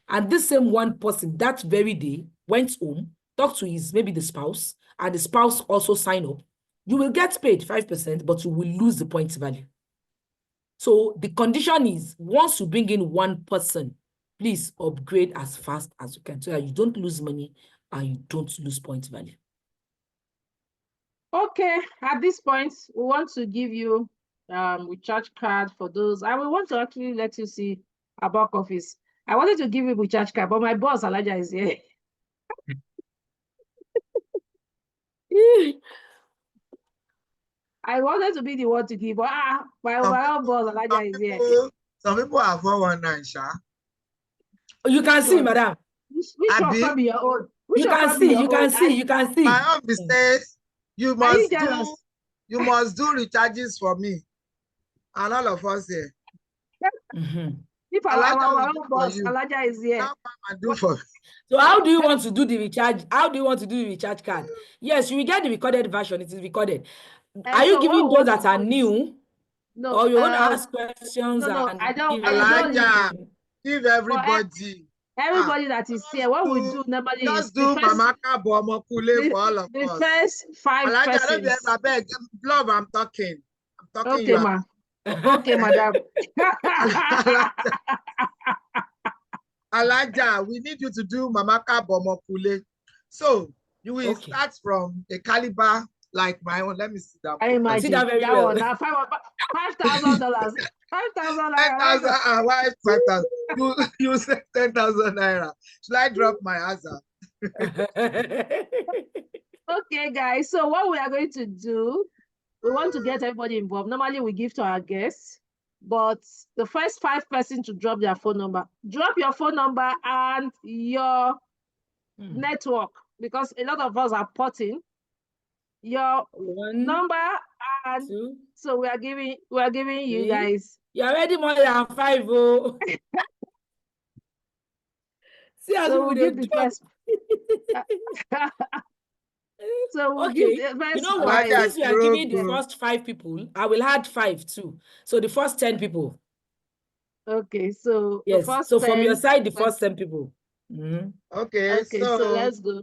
And this same one person that very day went home, talked to maybe the spouse, and the spouse also sign up. You will get paid 5%, but you will lose the point value. So the condition is, once you bring in one person, please upgrade as fast as you can, so that you don't lose money and you don't lose point value. Okay, at this point, we want to give you recharge card for those. I will want to actually let you see our back office. I wanted to give you recharge card, but my boss, Elijah, is here. I wanted to be the one to give, but my overall boss, Elijah, is here. Some people are 419, Sha. You can see, madam. Which one can be your own? You can see. My own says you must do recharges for me and all of us here. If our own boss, Elijah, is here. So how do you want to do the recharge? How do you want to do the recharge card? Yes, you will get the recorded version. It is recorded. Are you giving those that are new? No, Or you're going to ask questions no, and I don't give Alaja, everybody. give everybody. Everybody that is here, what we do normally is Just do Mama Kabo Omokule for all of the us. first 5 Alaja, persons. I beg, love, I'm talking. I'm talking. Okay, ma. Okay, madam. Alaja, we need you to do Mama Kabo Omokule. So you will Okay. start from a caliber like my own. Let me see that. I imagine that very that well. one. Now $5,000. $5,000. 10,000. Why 5,000? You said 10,000 naira. Should I drop my answer? Okay, guys. So what we are going to do, we want to get everybody involved. Normally, we give to our guests, but the first 5 persons to drop their phone number. Drop your phone number and your network, because a lot of us are porting your number and 2, so we are giving you guys. You're already more than 5. Oh. See, as so we'll give the first. So we'll give the first. You know what? Since we are giving the first 5 people, I will add 5 too. So the first 10 people. Okay, so yes. The first so 10, from your side, the first 10 people. Okay, so let's go.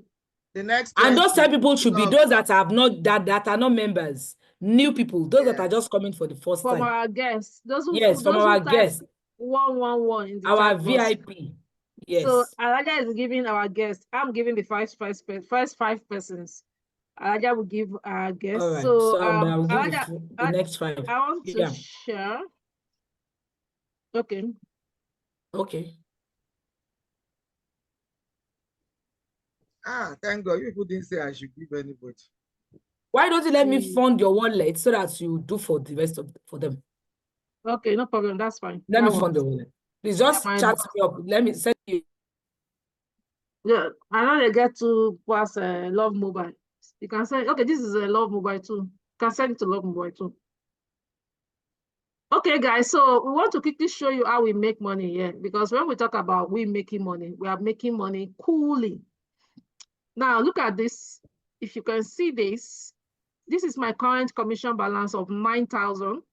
The next 20. And those 10 people should be those that have not that are not members, new people, those that are just coming for the first time. From our guests, those who from our guests. 111 in the our chat VIP. box. Yes. So Alaja is giving our guests. I'm giving the first 5 persons. Alaja will give our guests. All right. So I will give Alaja, the next 5. I want to share. Okay. Thank God. You people didn't say I should give anybody. Why don't you let me fund your wallet so that you do for the rest for them? Okay, no problem. That's fine. Let me fund the wallet. Please just chat me up. Let me send you. Yeah, I know they get to pass Love Mobile. You can say, okay, this is a Love Mobile too. You can send it to Love Mobile too. Okay, guys, so we want to quickly show you how we make money here, because when we talk about we making money, we are making money coolly. Now, look at this. If you can see this is my current commission balance of 9,000.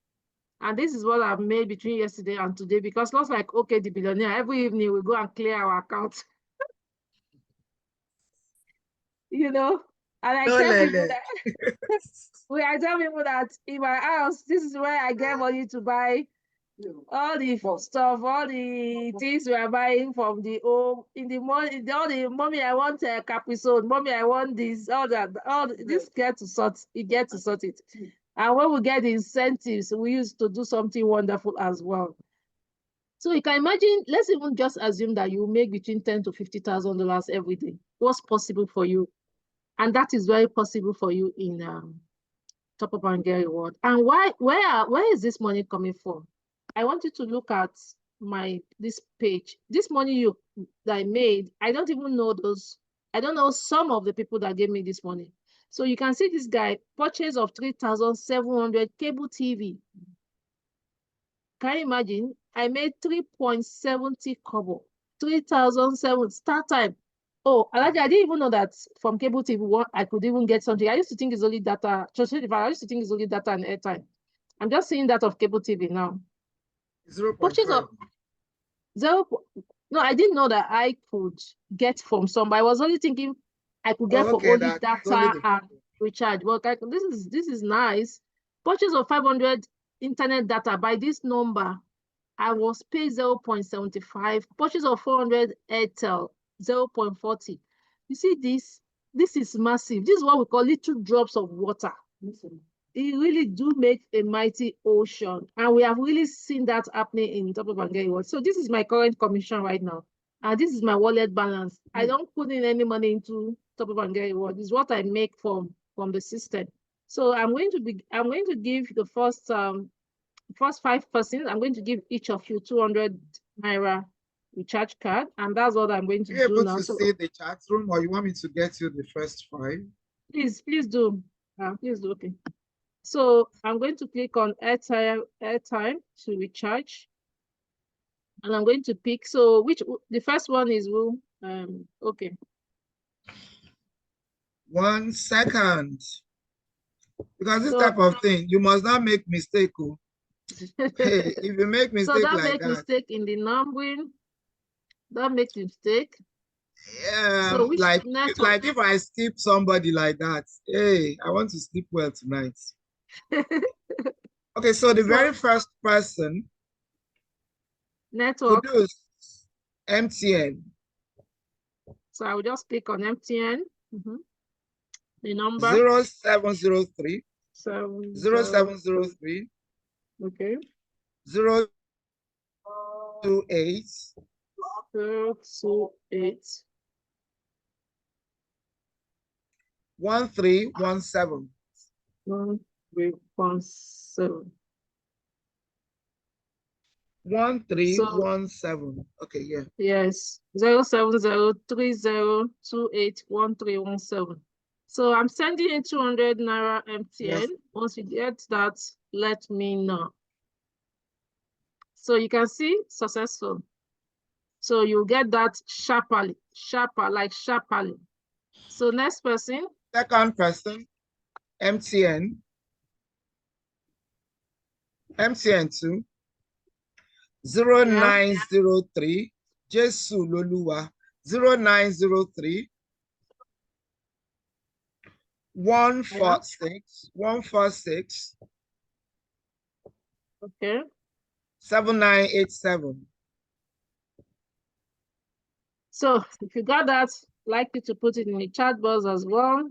And this is what I've made between yesterday and today, because not like, okay, the Billionaire, every evening we go and clear our account. You know, and I tell people that I tell people that in my house, this is where I get money to buy all the stuff, all the things we are buying from the home. In the morning, all the mommy, I want a Caprisone, mommy, I want this, all that, this get to sort it. And when we get the incentives, we used to do something wonderful as well. So you can imagine, let's even just assume that you make between $10,000 to $50,000 every day. What's possible for you? And that is very possible for you in Top Up and Get Reward. And where is this money coming from? I want you to look at this page. This money that I made, I don't even know I don't know some of the people that gave me this money. So you can see this guy, purchase of 3,700 cable TV. Can you imagine? I made 3.70 kobo. 3,007 start time. Oh, I didn't even know that from cable TV I could even get something. I used to think it's only data. I used to think it's only data and airtime. I'm just seeing that of cable TV now. 0.5. No, I didn't know that I could get from somebody. I was only thinking I could get from only data and recharge. But this is nice. Purchase of 500 internet data by this number. I was paid 0.75. Purchase of 400 Airtel, 0.40. You see this? This is massive. This is what we call little drops of water. It really do make a mighty ocean. And we have really seen that happening in Top Up and Get Reward. So this is my current commission right now. And this is my wallet balance. I don't put in any money into Top Up and Get Reward. This is what I make from the system. So I'm going to give the first 5 persons. I'm going to give each of you 200 naira recharge card, and that's what I'm going to do now. Are you able to see the chat room, or you want me to get you the first 5? Please do. Please do. Okay. So I'm going to click on airtime to recharge, and I'm going to pick. So the first one is who? Okay. 1 second. Because this type of thing, you must not make mistake. Hey, if you make So mistake don't like make that, mistake in the numbering. Don't make mistake. So which like network? if I skip somebody like that, hey, I want to sleep well tonight. Okay, so the very first person network. produced MTN. So I will just click on MTN. The number 0703 7 0703 okay 028 028 1317. 1317. 1317. Okay, yeah. Yes, 07030281317. So I'm sending in 200 Naira MTN. Yes. Once you get that, let me know. So you can see successful. So you get that sharply. So next person. Second person, MTN. MTN 2 0903 Jesu Loluwa 0903 146 Okay. 7987. So if you got that, like you to put it in the chat box as well.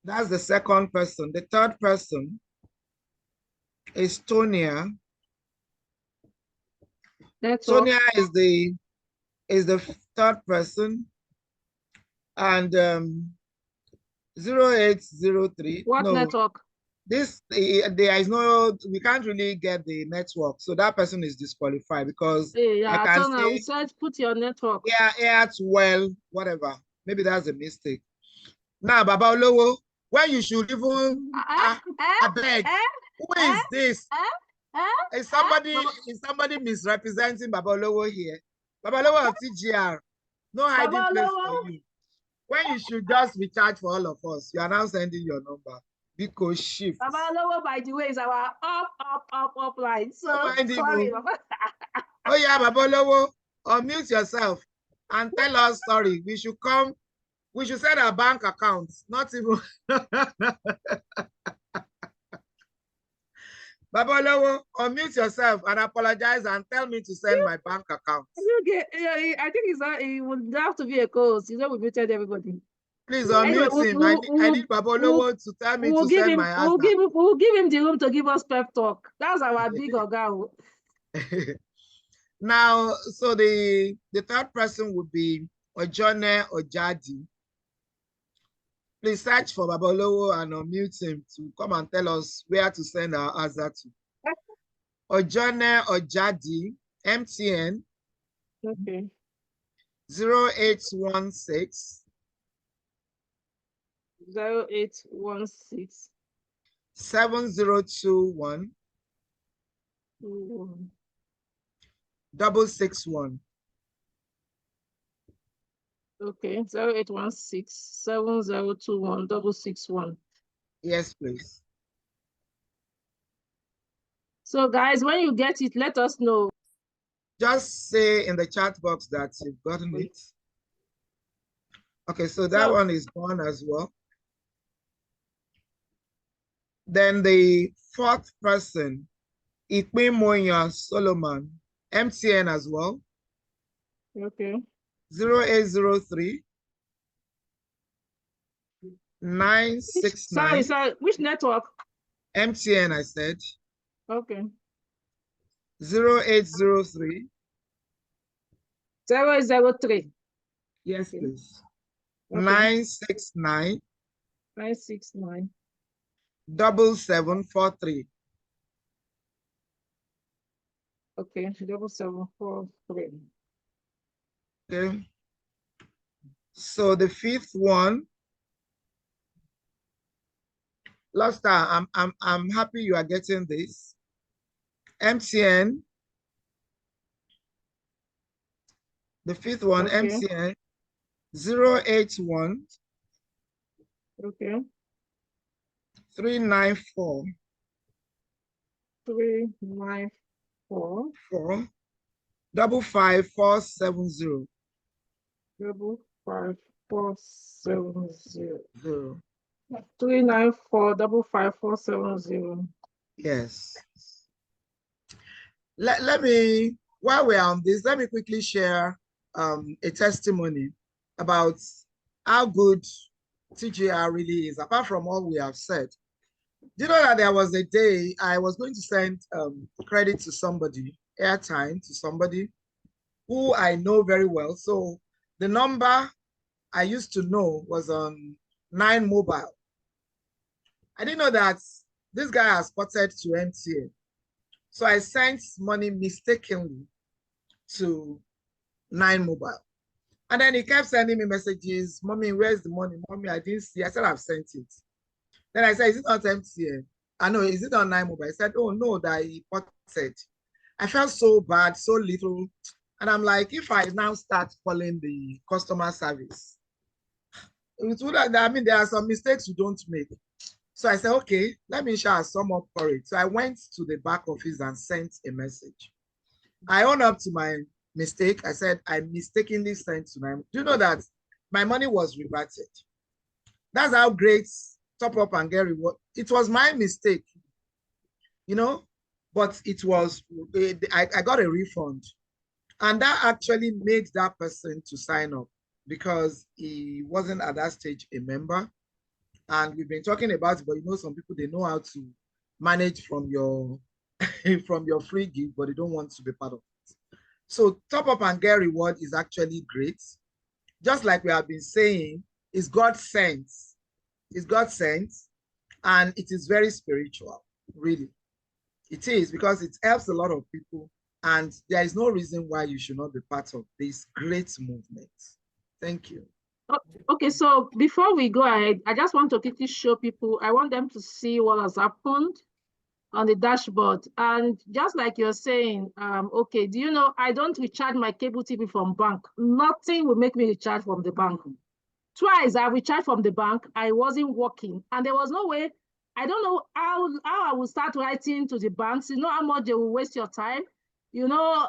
That's the second person. The third person is Tonia. Tonia is the third person, and 0803. What network? This there is no, we can't really get the network, so that person is disqualified because Yeah, I can we say said put your network. yeah, well, whatever. Maybe that's a mistake. Now, Baba Olowo, when you should even I beg, who is this? Is somebody misrepresenting Baba Olowo here? Baba Olowo of TGR, no hiding place for you. When you should just be charged for all of us, you are now sending your number. Because shift. Baba Olowo, by the way, is our up line. So sorry, Baba. Oh yeah, Baba Olowo, unmute yourself and tell us, sorry, we should send our bank accounts, not even. Baba Olowo, unmute yourself and apologize and tell me to send my bank account. I think it would have to be a cause. You know, we muted everybody. Please unmute him. I need Baba Olowo to tell me to send my answer. We'll give him the room to give us pep talk. That's our big oga. Now, so the third person would be Ojone Ojadi. Please search for Baba Olowo and unmute him to come and tell us where to send our answer to. Ojone Ojadi, MTN. Okay. 0816 0816 7021 661. Okay, 0816 7021 661. Yes, please. So guys, when you get it, let us know. Just say in the chat box that you've gotten it. Okay, so that one is gone as well. Then the fourth person, Ikpemoya Solomon, MTN as well. Okay. 0803 969. Sorry, which network? MTN, I said. Okay. 0803 003. Yes, okay, please. Okay. 969 7743. Okay, 7743. Okay. So the fifth one, last time, I'm happy you are getting this. MTN. The fifth one, okay. MTN 081. Okay. 394 394 4 55470 55470 0. 394 55470. Yes. Let me, while we're on this, let me quickly share a testimony about how good TGR really is, apart from all we have said. Do you know that there was a day I was going to send credit to somebody, airtime to somebody who I know very well. So the number I used to know was on 9 Mobile. I didn't know that this guy has ported to MTN. So I sent money mistakenly to 9 Mobile. And then he kept sending me messages, Mommy, where's the money? Mommy, I didn't see. I said, I've sent it. Then I said, is it not MTN? I know, is it on 9 Mobile? I said, oh no, that he ported. I felt so bad, so little. And I'm like, if I now start calling the customer service, it would, I mean, there are some mistakes you don't make. So I said, okay, let me share some up for it. So I went to the back office and sent a message. I own up to my mistake. I said, I mistakenly sent to my, do you know that my money was reverted? That's how great Top Up and Get Reward. It was my mistake, you know, but it was, I got a refund. And that actually made that person to sign up because he wasn't at that stage a member. And we've been talking about it, but you know, some people, they know how to manage from your from your free gift, but they don't want to be part of it. So Top Up and Get Reward is actually great. Just like we have been saying, it's God sent. It's God sent, and it is very spiritual, really. It is, because it helps a lot of people, and there is no reason why you should not be part of this great movement. Thank you. Okay, so before we go ahead, I just want to quickly show people, I want them to see what has happened on the dashboard. And just like you're saying, okay, do you know, I don't recharge my cable TV from bank. Nothing will make me recharge from the bank. Twice I recharged from the bank, I wasn't working, and there was no way, I don't know how I will start writing to the banks, you know how much they will waste your time, you know,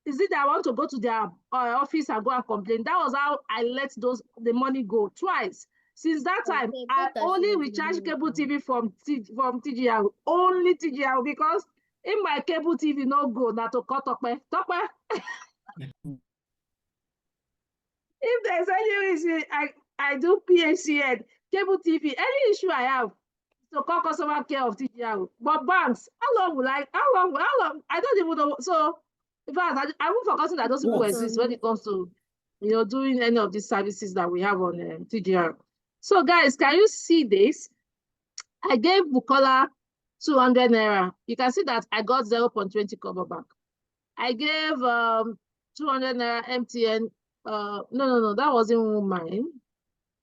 is it that I want to go to their office and go and complain? That was how I let the money go twice. Since that time, I only recharge cable TV from TGR, only TGR, because in my cable TV no go na to cut up. If there's any reason I do PHCN, cable TV, any issue I have to call customer care of TGR. But banks, how long? I don't even know. So in fact, I won't forgotten that those people exist when it comes to, you know, doing any of these services that we have on TGR. So guys, can you see this? I gave Bukola 200 naira. You can see that I got 0.20 cover back. I gave 200 naira MTN. No, that wasn't mine.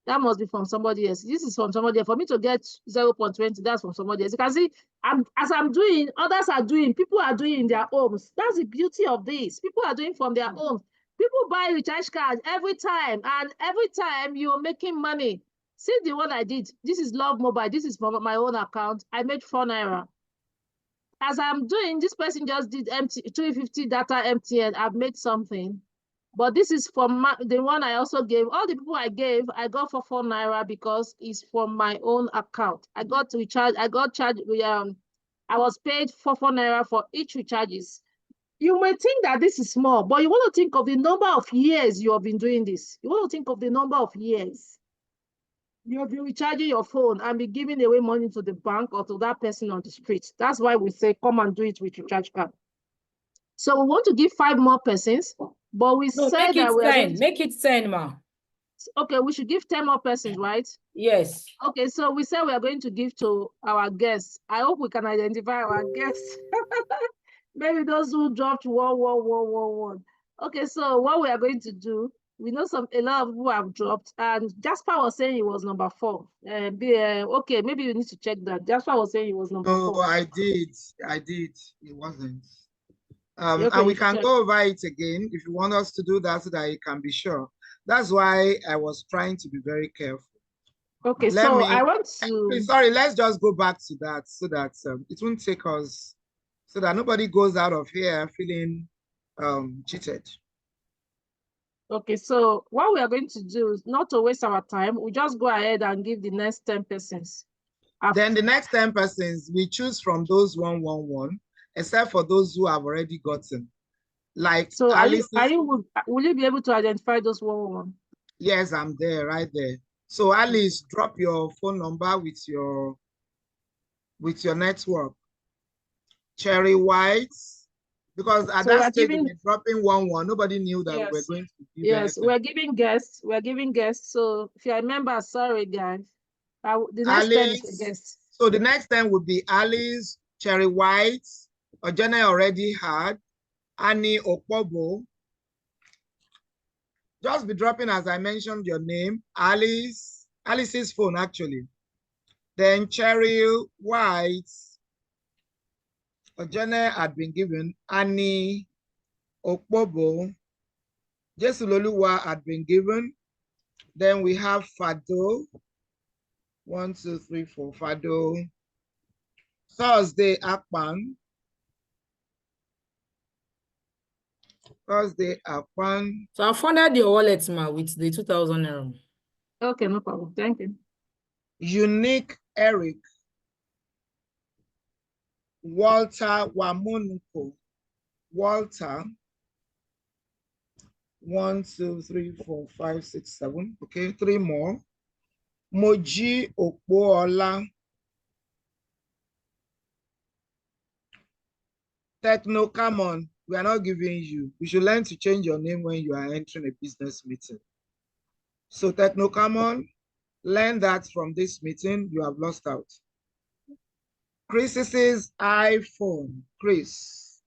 That must be from somebody else. This is from somebody else. For me to get 0.20, that's from somebody else. You can see, as I'm doing, others are doing, people are doing in their homes. That's the beauty of this. People are doing from their homes. People buy recharge cards every time, and every time you're making money. See the one I did. This is Love Mobile. This is from my own account. I made 4 naira. As I'm doing, this person just did 350 data MTN. I've made something. But this is from the one I also gave. All the people I gave, I got for 4 naira because it's from my own account. I got to recharge. I got charged. I was paid for 4 naira for each recharges. You may think that this is small, but you want to think of the number of years you have been doing this. You want to think of the number of years you have been recharging your phone and be giving away money to the bank or to that person on the street. That's why we say, come and do it with your recharge card. So we want to give 5 more persons, but we said that we are going to... Make it 10, ma. Okay, we should give 10 more persons, right? Yes. Okay, so we said we are going to give to our guests. I hope we can identify our guests. Maybe those who dropped 11111. Okay, so what we are going to do, we know a lot of people have dropped, and Jasper was saying he was number 4. Okay, maybe you need to check that. Jasper was saying he was number 4. Oh, I did. It wasn't. Okay, and we can go over it again if you want us to do that so that you can be sure. That's why I was trying to be very careful. Okay, Let so me, I want to. sorry, let's just go back to that so that it won't take us, so that nobody goes out of here feeling cheated. Okay, so what we are going to do is not to waste our time. We just go ahead and give the next 10 persons. Then the next 10 persons, we choose from those 111, except for those who have already gotten. Like So Alice. will you be able to identify those 111? Yes, I'm there, right there. So Alice, drop your phone number with your network. Cherry White, because at So that we're stage giving, we were dropping 1-1. Nobody knew that we were yes, going to give yes, anything. we're giving guests. So if you remember, sorry guys, the next 10 is a Alice. guest. So the next 10 would be Alice, Cherry White, Ojene already had, Annie Okpobo. Just be dropping, as I mentioned, your name, Alice, Alice's phone actually. Then Cherry White, Ojene had been given, Annie Okpobo, Jesuloluwa had been given. Then we have Fado. 1, 2, 3, 4. Fado. Thursday Akpan. Thursday Akpan. So I funded your wallet, ma, with the 2,000 naira. Okay, no problem. Thank you. Unique Eric. Walter Wamunuko. Walter. 1, 2, 3, 4, 5, 6, 7. Okay, 3 more. Moji Okpoola. Come on. We are not giving you. You should learn to change your name when you are entering a business meeting. So come on. Learn that from this meeting. You have lost out. Chris's iPhone. Chris.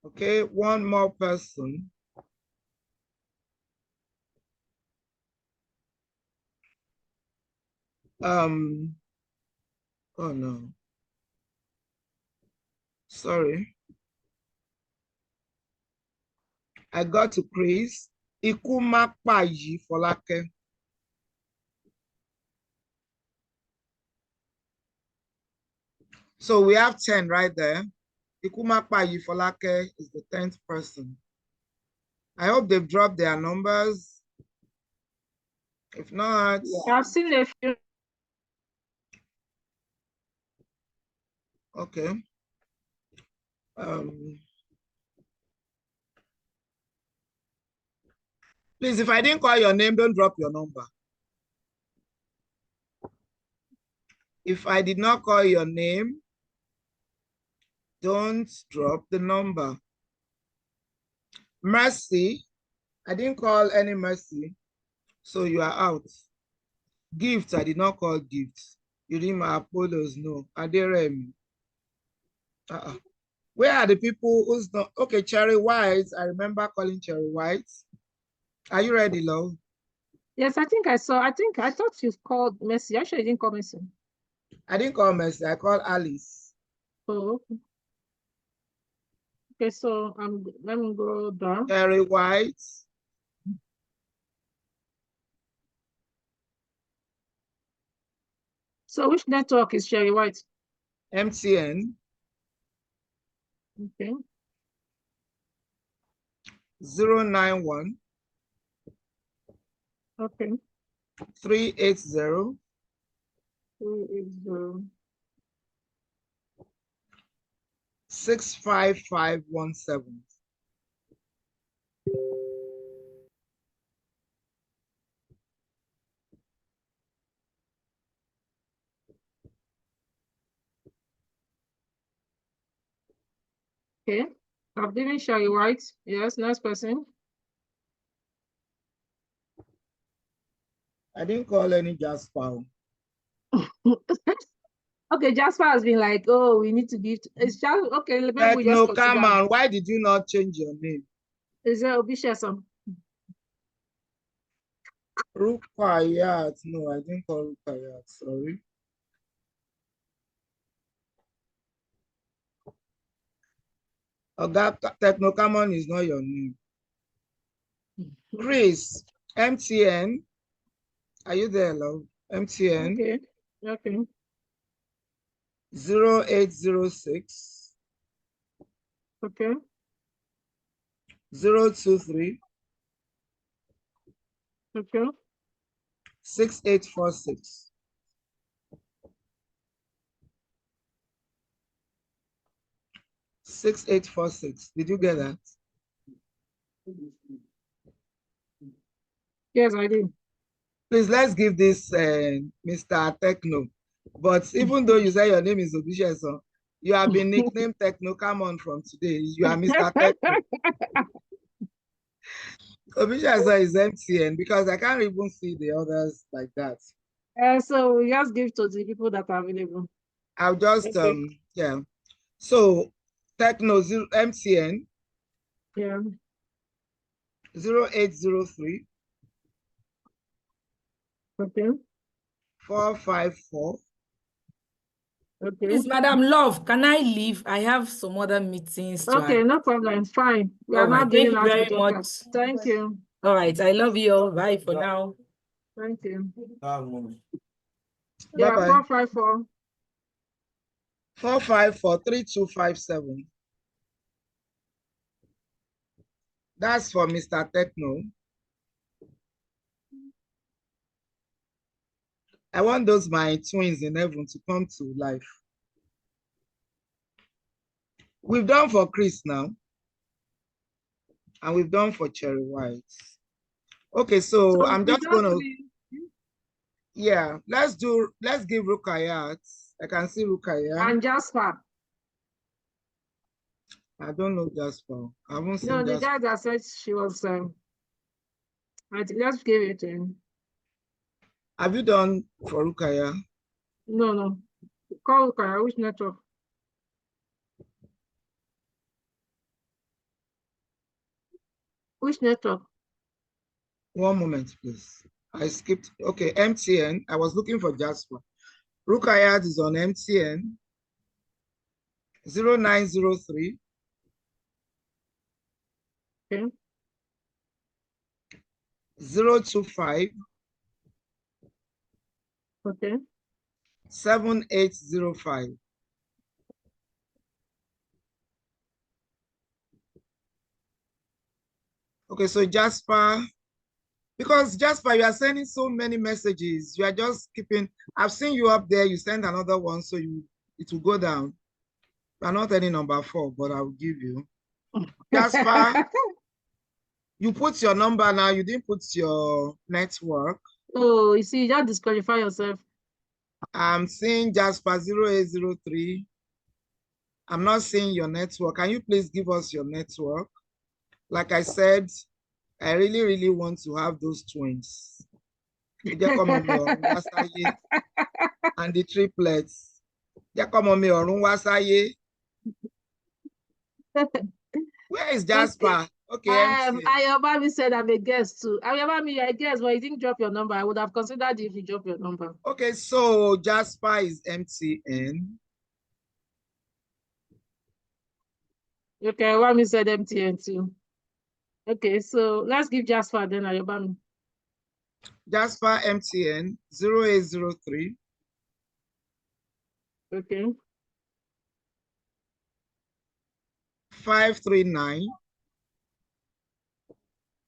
Okay, one more person. Oh no. Sorry. I got to Chris. Ikumakpayi Folake. So we have 10 right there. Ikumakpayi Folake is the 10th person. I hope they've dropped their numbers. If not, I've seen a few. okay. Please, if I didn't call your name, don't drop your number. If I did not call your name, don't drop the number. Mercy, I didn't call any Mercy, so you are out. Gift, I did not call Gift. Yurima Apollos, no. Aderemi. Where are the people who's not? Okay, Cherry White. I remember calling Cherry White. Are you ready, love? Yes, I think I saw. I thought you called Messi. Actually, I didn't call Messi. I didn't call Mercy. I called Alice. Oh, okay. Okay, so let me go down. Cherry White. So which network is Cherry White? MTN. Okay. 091. Okay. 380. 380. 65517. Okay. I've given Cherry White. Yes, next person. I didn't call any Jasper. Okay, Jasper has been like, oh, we need to give. It's just okay. Maybe we just consider. Come on. Why did you not change your name? Is there Obishesam? Rukayat. No, I didn't call Rukayat. Sorry. Oga Technocamon is not your name. Chris, MTN Are you there, love? MTN. Okay. Okay. 0806 Okay. 023 Okay. 6846. 6846. Did you get that? Yes, I did. Please, let's give this Mr. Techno. But even though you say your name is Obisheson, you have been nicknamed Techno. Come on, from today, you are Mr. Techno. Obisheson is MTN because I can't even see the others like that. So we just give to the people that are available. I'll just, Okay. yeah. So, Techno MTN Yeah. 0803 Okay. 454. Okay. Please, Madam Love, can I leave? I have some other meetings to Okay, attend. no problem. Fine. We All are not right. Thank giving you out very the much. jokers. Thank you. All right. I love you all. Bye for now. Thank you. Yeah, Yeah, bye. 454. 454 3257. That's for Mr. Techno. I want those my twins in heaven to come to life. We've done for Chris now. And we've done for Cherry White. Okay, so I'm just gonna, yeah, let's give Rukayat. I can see Rukayat. And Jasper. I don't know Jasper. I haven't seen No, the Jasper. guy that said she was let's give it to him. Have you done for Rukayat? No. Call Ukaya, which network? Which network? One moment, please. I skipped. Okay, MTN. I was looking for Jasper. Rukayat is on MTN 0903 Okay. 025 Okay. 7805. Okay, so Jasper, because Jasper, you are sending so many messages. You are just keeping, I've seen you up there, you send another one, so it will go down. You are not any number 4, but I will give you. Jasper, you put your number now, you didn't put your network. Oh, you see, you just disqualify yourself. I'm seeing Jasper 0803. I'm not seeing your network. Can you please give us your network? Like I said, I really, really want to have those twins. And the triplets. Where is Jasper? Okay, MTN. Ayobami said I'm a guest too. Ayobami, you're a guest, but you didn't drop your number. I would have considered if you drop your number. Okay, so Jasper is MTN. Okay, Ayobami said MTN too. Okay, so let's give Jasper then Ayobami. Jasper MTN 0803 Okay. 539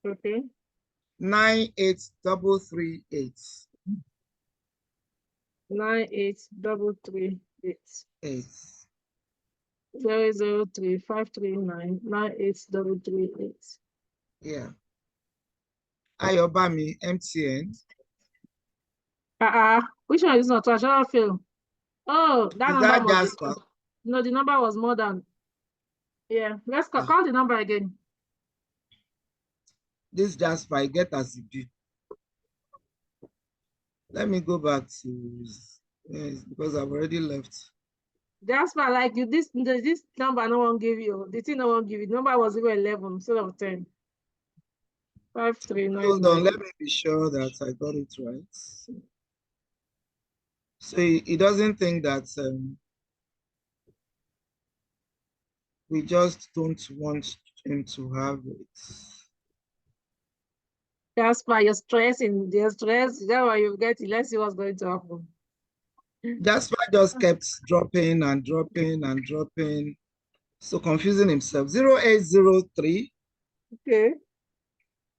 Okay. 98338. 98338. 003 539 98338. Yeah. Ayobami MTN. Which one is not? I shall fail. Oh, that Is number that must Jasper? be. No, the number was more than. Yeah, let's call the number again. This Jasper, I get as it be. Let me go back to, yes, because I've already left. Jasper, like you, this number no one give you. The thing no one give you. The number was even 11 instead of 10. 5399. Hold on, let me be sure that I got it right. So he doesn't think that we just don't want him to have it. That's why you're stressing. You're stressed. That's why you get it. Let's see what's going to happen. Jasper just kept dropping and dropping and dropping. So confusing himself. 0803 Okay.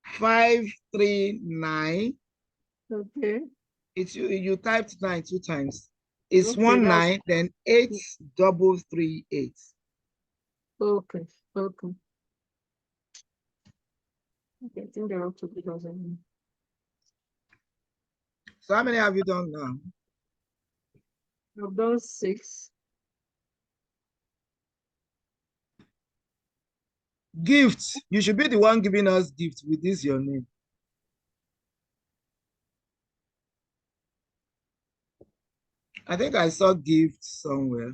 539. Okay. It's you typed 9 2 times. It's Okay. 19, then 8338. Okay. Okay. Okay. I think they're up to 2000. So how many have you done now? I've done 6. Gifts. You should be the one giving us gifts with this your name. I think I saw gifts somewhere.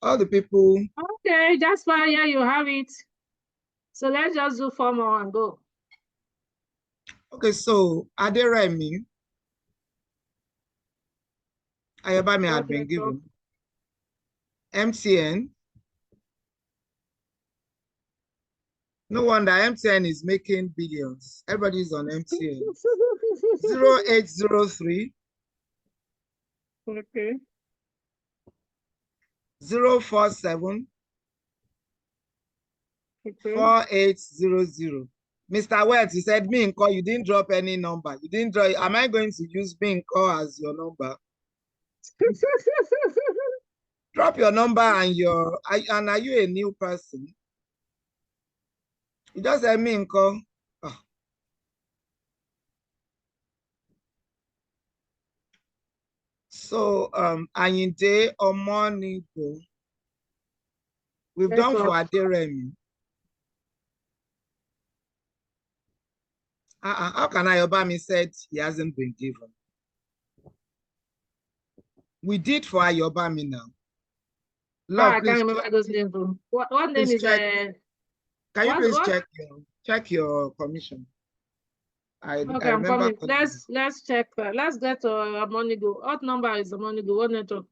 All the people. Okay, that's fine. Yeah, you have it. So let's just do 4 more and go. Okay, so Aderemi, Ayobami had What been network? given. MTN. No wonder MTN is making billions. Everybody's on MTN. 0803 Okay. 047 Okay. 4800. Mr. Wells, you said me and call. You didn't drop any number. You didn't draw. Am I going to use me and call as your number? Drop your number and and are you a new person? You just said me and call. Oh. So Ayinde Omonigo. We've done for Aderemi. How can Ayobami said he hasn't been given? We did for Ayobami now. Love, I can't remember check, those names. What name is check. Can you please what? check your commission? I Okay, I'm remember. coming. Let's check. Let's get to Monigo. What number is the Monigo? What network?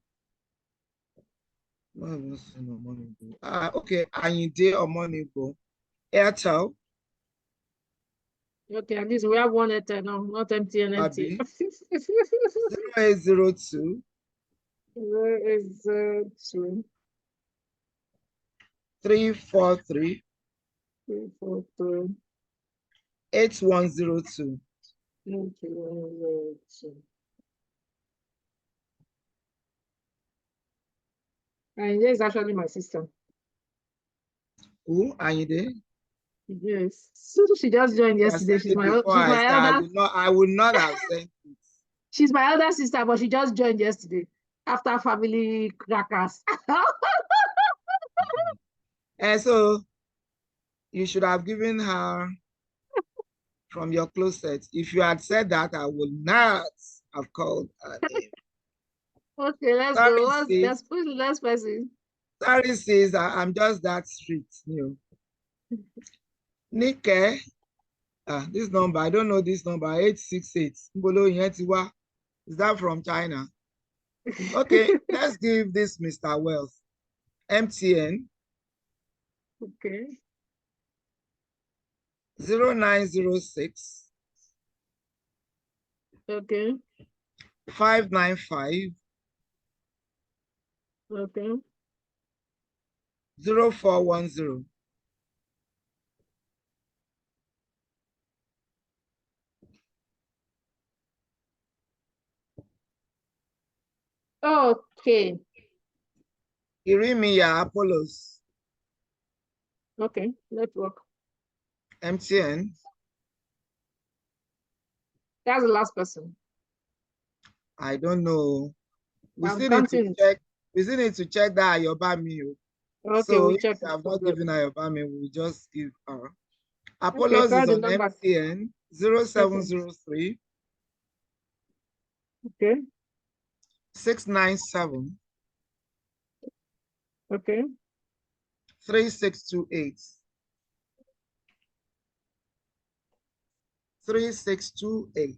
Okay, Ayinde Omonigo. Airtel. Okay, at least we have one Airtel now, not MTN. Abi. 0802 0802 343 343 8102. 8102. And this is actually my sister. Who? Ayinde? Yes. So she just joined yesterday. She's my elder. I would not have sent it. She's my elder sister, but she just joined yesterday after family crackers. And so you should have given her from your closet. If you had said that, I would not have called her name. Okay, let's Sorry, go. sis. Who's the last person? Sorry, sis. I'm just that street. You know. Nike. This number, I don't know this number, 868. Is that from China? Okay, let's give this Mr. Wealth. MTN. Okay. 0906 Okay. 595 Okay. 0410. Okay. Irimiya Apollos. Okay. Network. MTN. That's the last person. I don't know. We I'm still need to counting. check. We still need to check that Ayobami. Okay, So we'll if check. you have not given Ayobami, we'll just give her. Okay, Apollos call is the on number. MTN 0703 Okay. 697 Okay. 3628. 3628.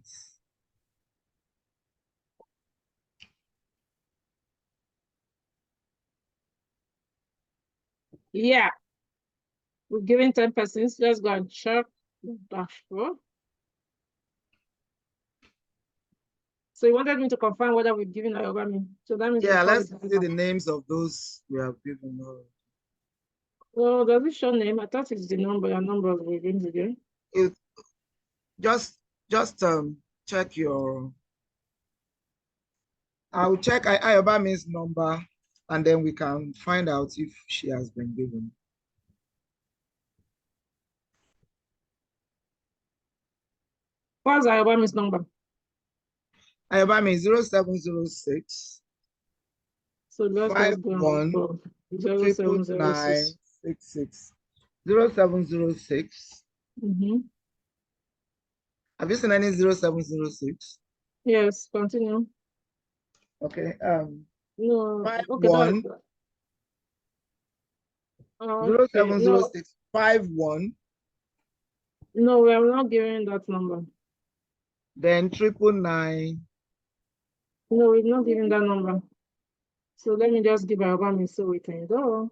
Yeah. We're giving 10 persons. Let's go and check the dashboard. So you wanted me to confirm whether we've given Ayobami. So that means Yeah, before let's we see the names of those we have given. Oh, does it show name? I thought it's the number of reviews again. It, just check your. I'll check Ayobami's number, and then we can find out if she has been given. What's Ayobami's number? Ayobami is 0706. So let's just go on for 0706. 966. 0706. Have you seen any 0706? Yes, continue. Okay. No, 51. Okay, 0706 51. No, we are not giving that number. Then 999. No, we're not giving that number. So let me just give Ayobami so we can go.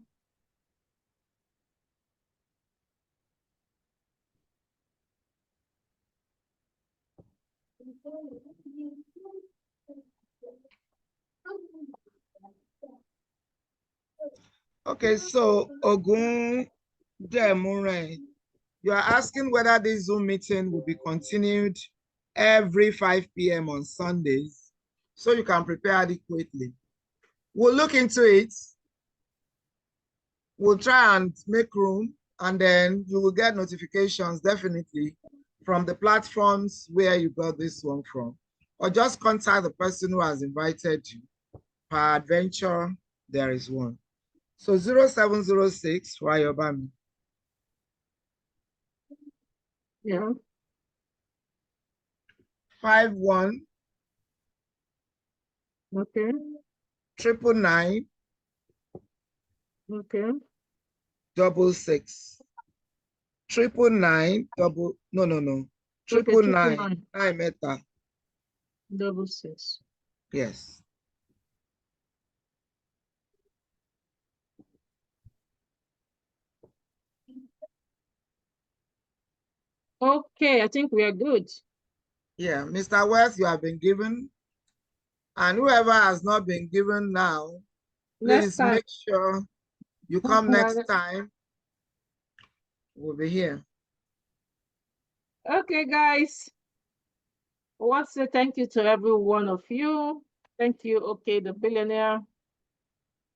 Okay, so Ogun Demure, you are asking whether this Zoom meeting will be continued every 5 p.m. on Sundays, so you can prepare adequately. We'll look into it. We'll try and make room, and then you will get notifications definitely from the platforms where you got this one from, or just contact the person who has invited you. Per adventure, there is one. So 0706 for Ayobami. Yeah. 51. Okay. 999. Okay. 66. 999 double, no. Okay, 999 meta. 66. Yes. Okay, I think we are good. Yeah, Mr. West, you have been given. And whoever has not been given now, please make sure you come next time. We'll be here. Okay, guys. I want to say thank you to every one of you. Thank you, okay, the billionaire.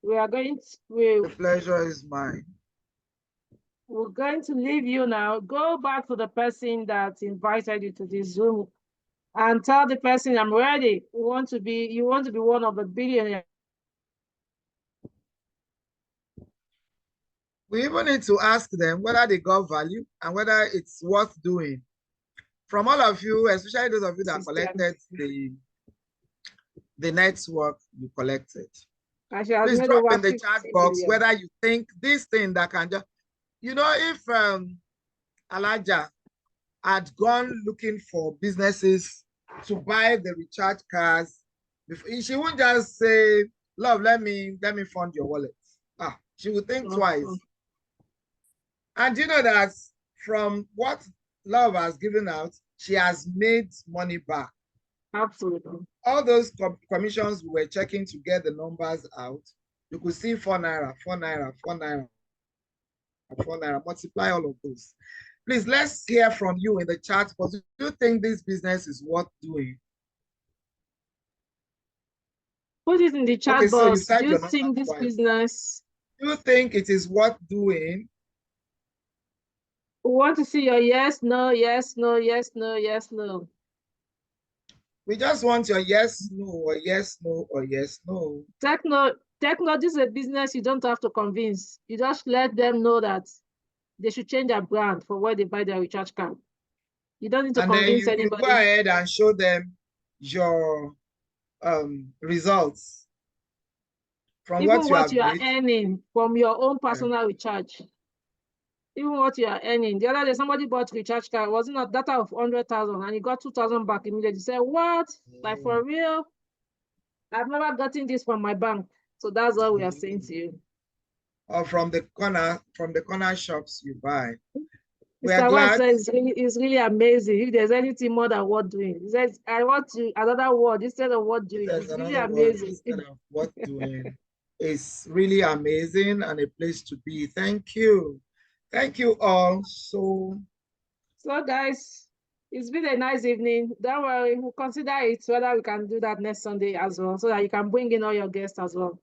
We are going to, the pleasure is mine. We're going to leave you now. Go back to the person that invited you to this Zoom and tell the person, I'm ready. You want to be one of the billionaires. We even need to ask them whether they got value and whether it's worth doing. From all of you, especially those of you that collected the network you collected. Please drop in the chat box whether you think this thing that can just, you know, if Alaja had gone looking for businesses to buy the recharge cards, she wouldn't just say, love, let me fund your wallet. She would think twice. And you know that from what Love has given out, she has made money back. Absolutely. All those commissions we were checking to get the numbers out, you could see 4 naira, 4 naira, 4 naira, 4 naira, multiply all of those. Please, let's hear from you in the chat. But do you think this business is worth doing? Put it in the chat box. Do you think this business? Do you think it is worth doing? We want to see your yes, no, yes, no, yes, no, yes, no. We just want your yes, no, or yes, no, or yes, no. Techno, this is a business you don't have to convince. You just let them know that they should change their brand for where they buy their recharge card. You don't need to convince anybody. You go ahead and show them your results from even what you are earning from your own personal recharge. Even what you are earning. The other day, somebody bought recharge card. Was it not data of 100,000 and he got 2,000 back immediately? He said, what? Like for real? I've never gotten this from my bank. So that's what we are saying to you. or from the corner shops you buy. We are Mr. Word glad. says it's really amazing. If there's anything more than what doing, he says, I want to another word instead of what doing. There's It's really another word amazing. instead of what doing. It's really amazing and a place to be. Thank you. Thank you all. So guys, it's been a nice evening. Don't worry, we'll consider it whether we can do that next Sunday as well, so that you can bring in all your guests as well.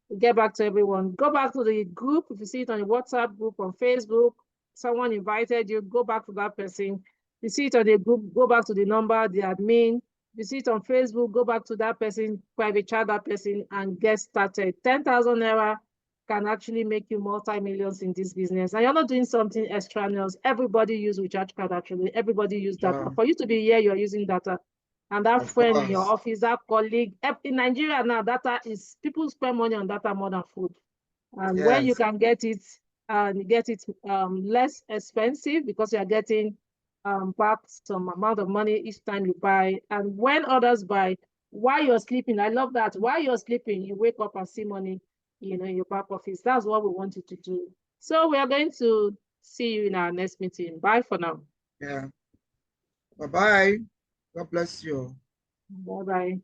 We'll get back to everyone. Go back to the group. If you see it on the WhatsApp group, on Facebook, someone invited you, go back to that person. If you see it on the group, go back to the number, the admin. If you see it on Facebook, go back to that person, private chat that person, and get started. 10,000 naira can actually make you multi-millions in this business. And you're not doing something extraneous. Everybody use recharge card, actually. Everybody use data. Sure. For you to be here, you're using data. And that Of friend in your course. office, that colleague, in Nigeria now, data is, people spend money on data more than food. And when you Yes. can get it, and get it less expensive because you are getting back some amount of money each time you buy. And when others buy, while you're sleeping, I love that. While you're sleeping, you wake up and see money, in your back office. That's what we want you to do. So we are going to see you in our next meeting. Bye for now. Yeah. Bye-bye. God bless you. Bye-bye.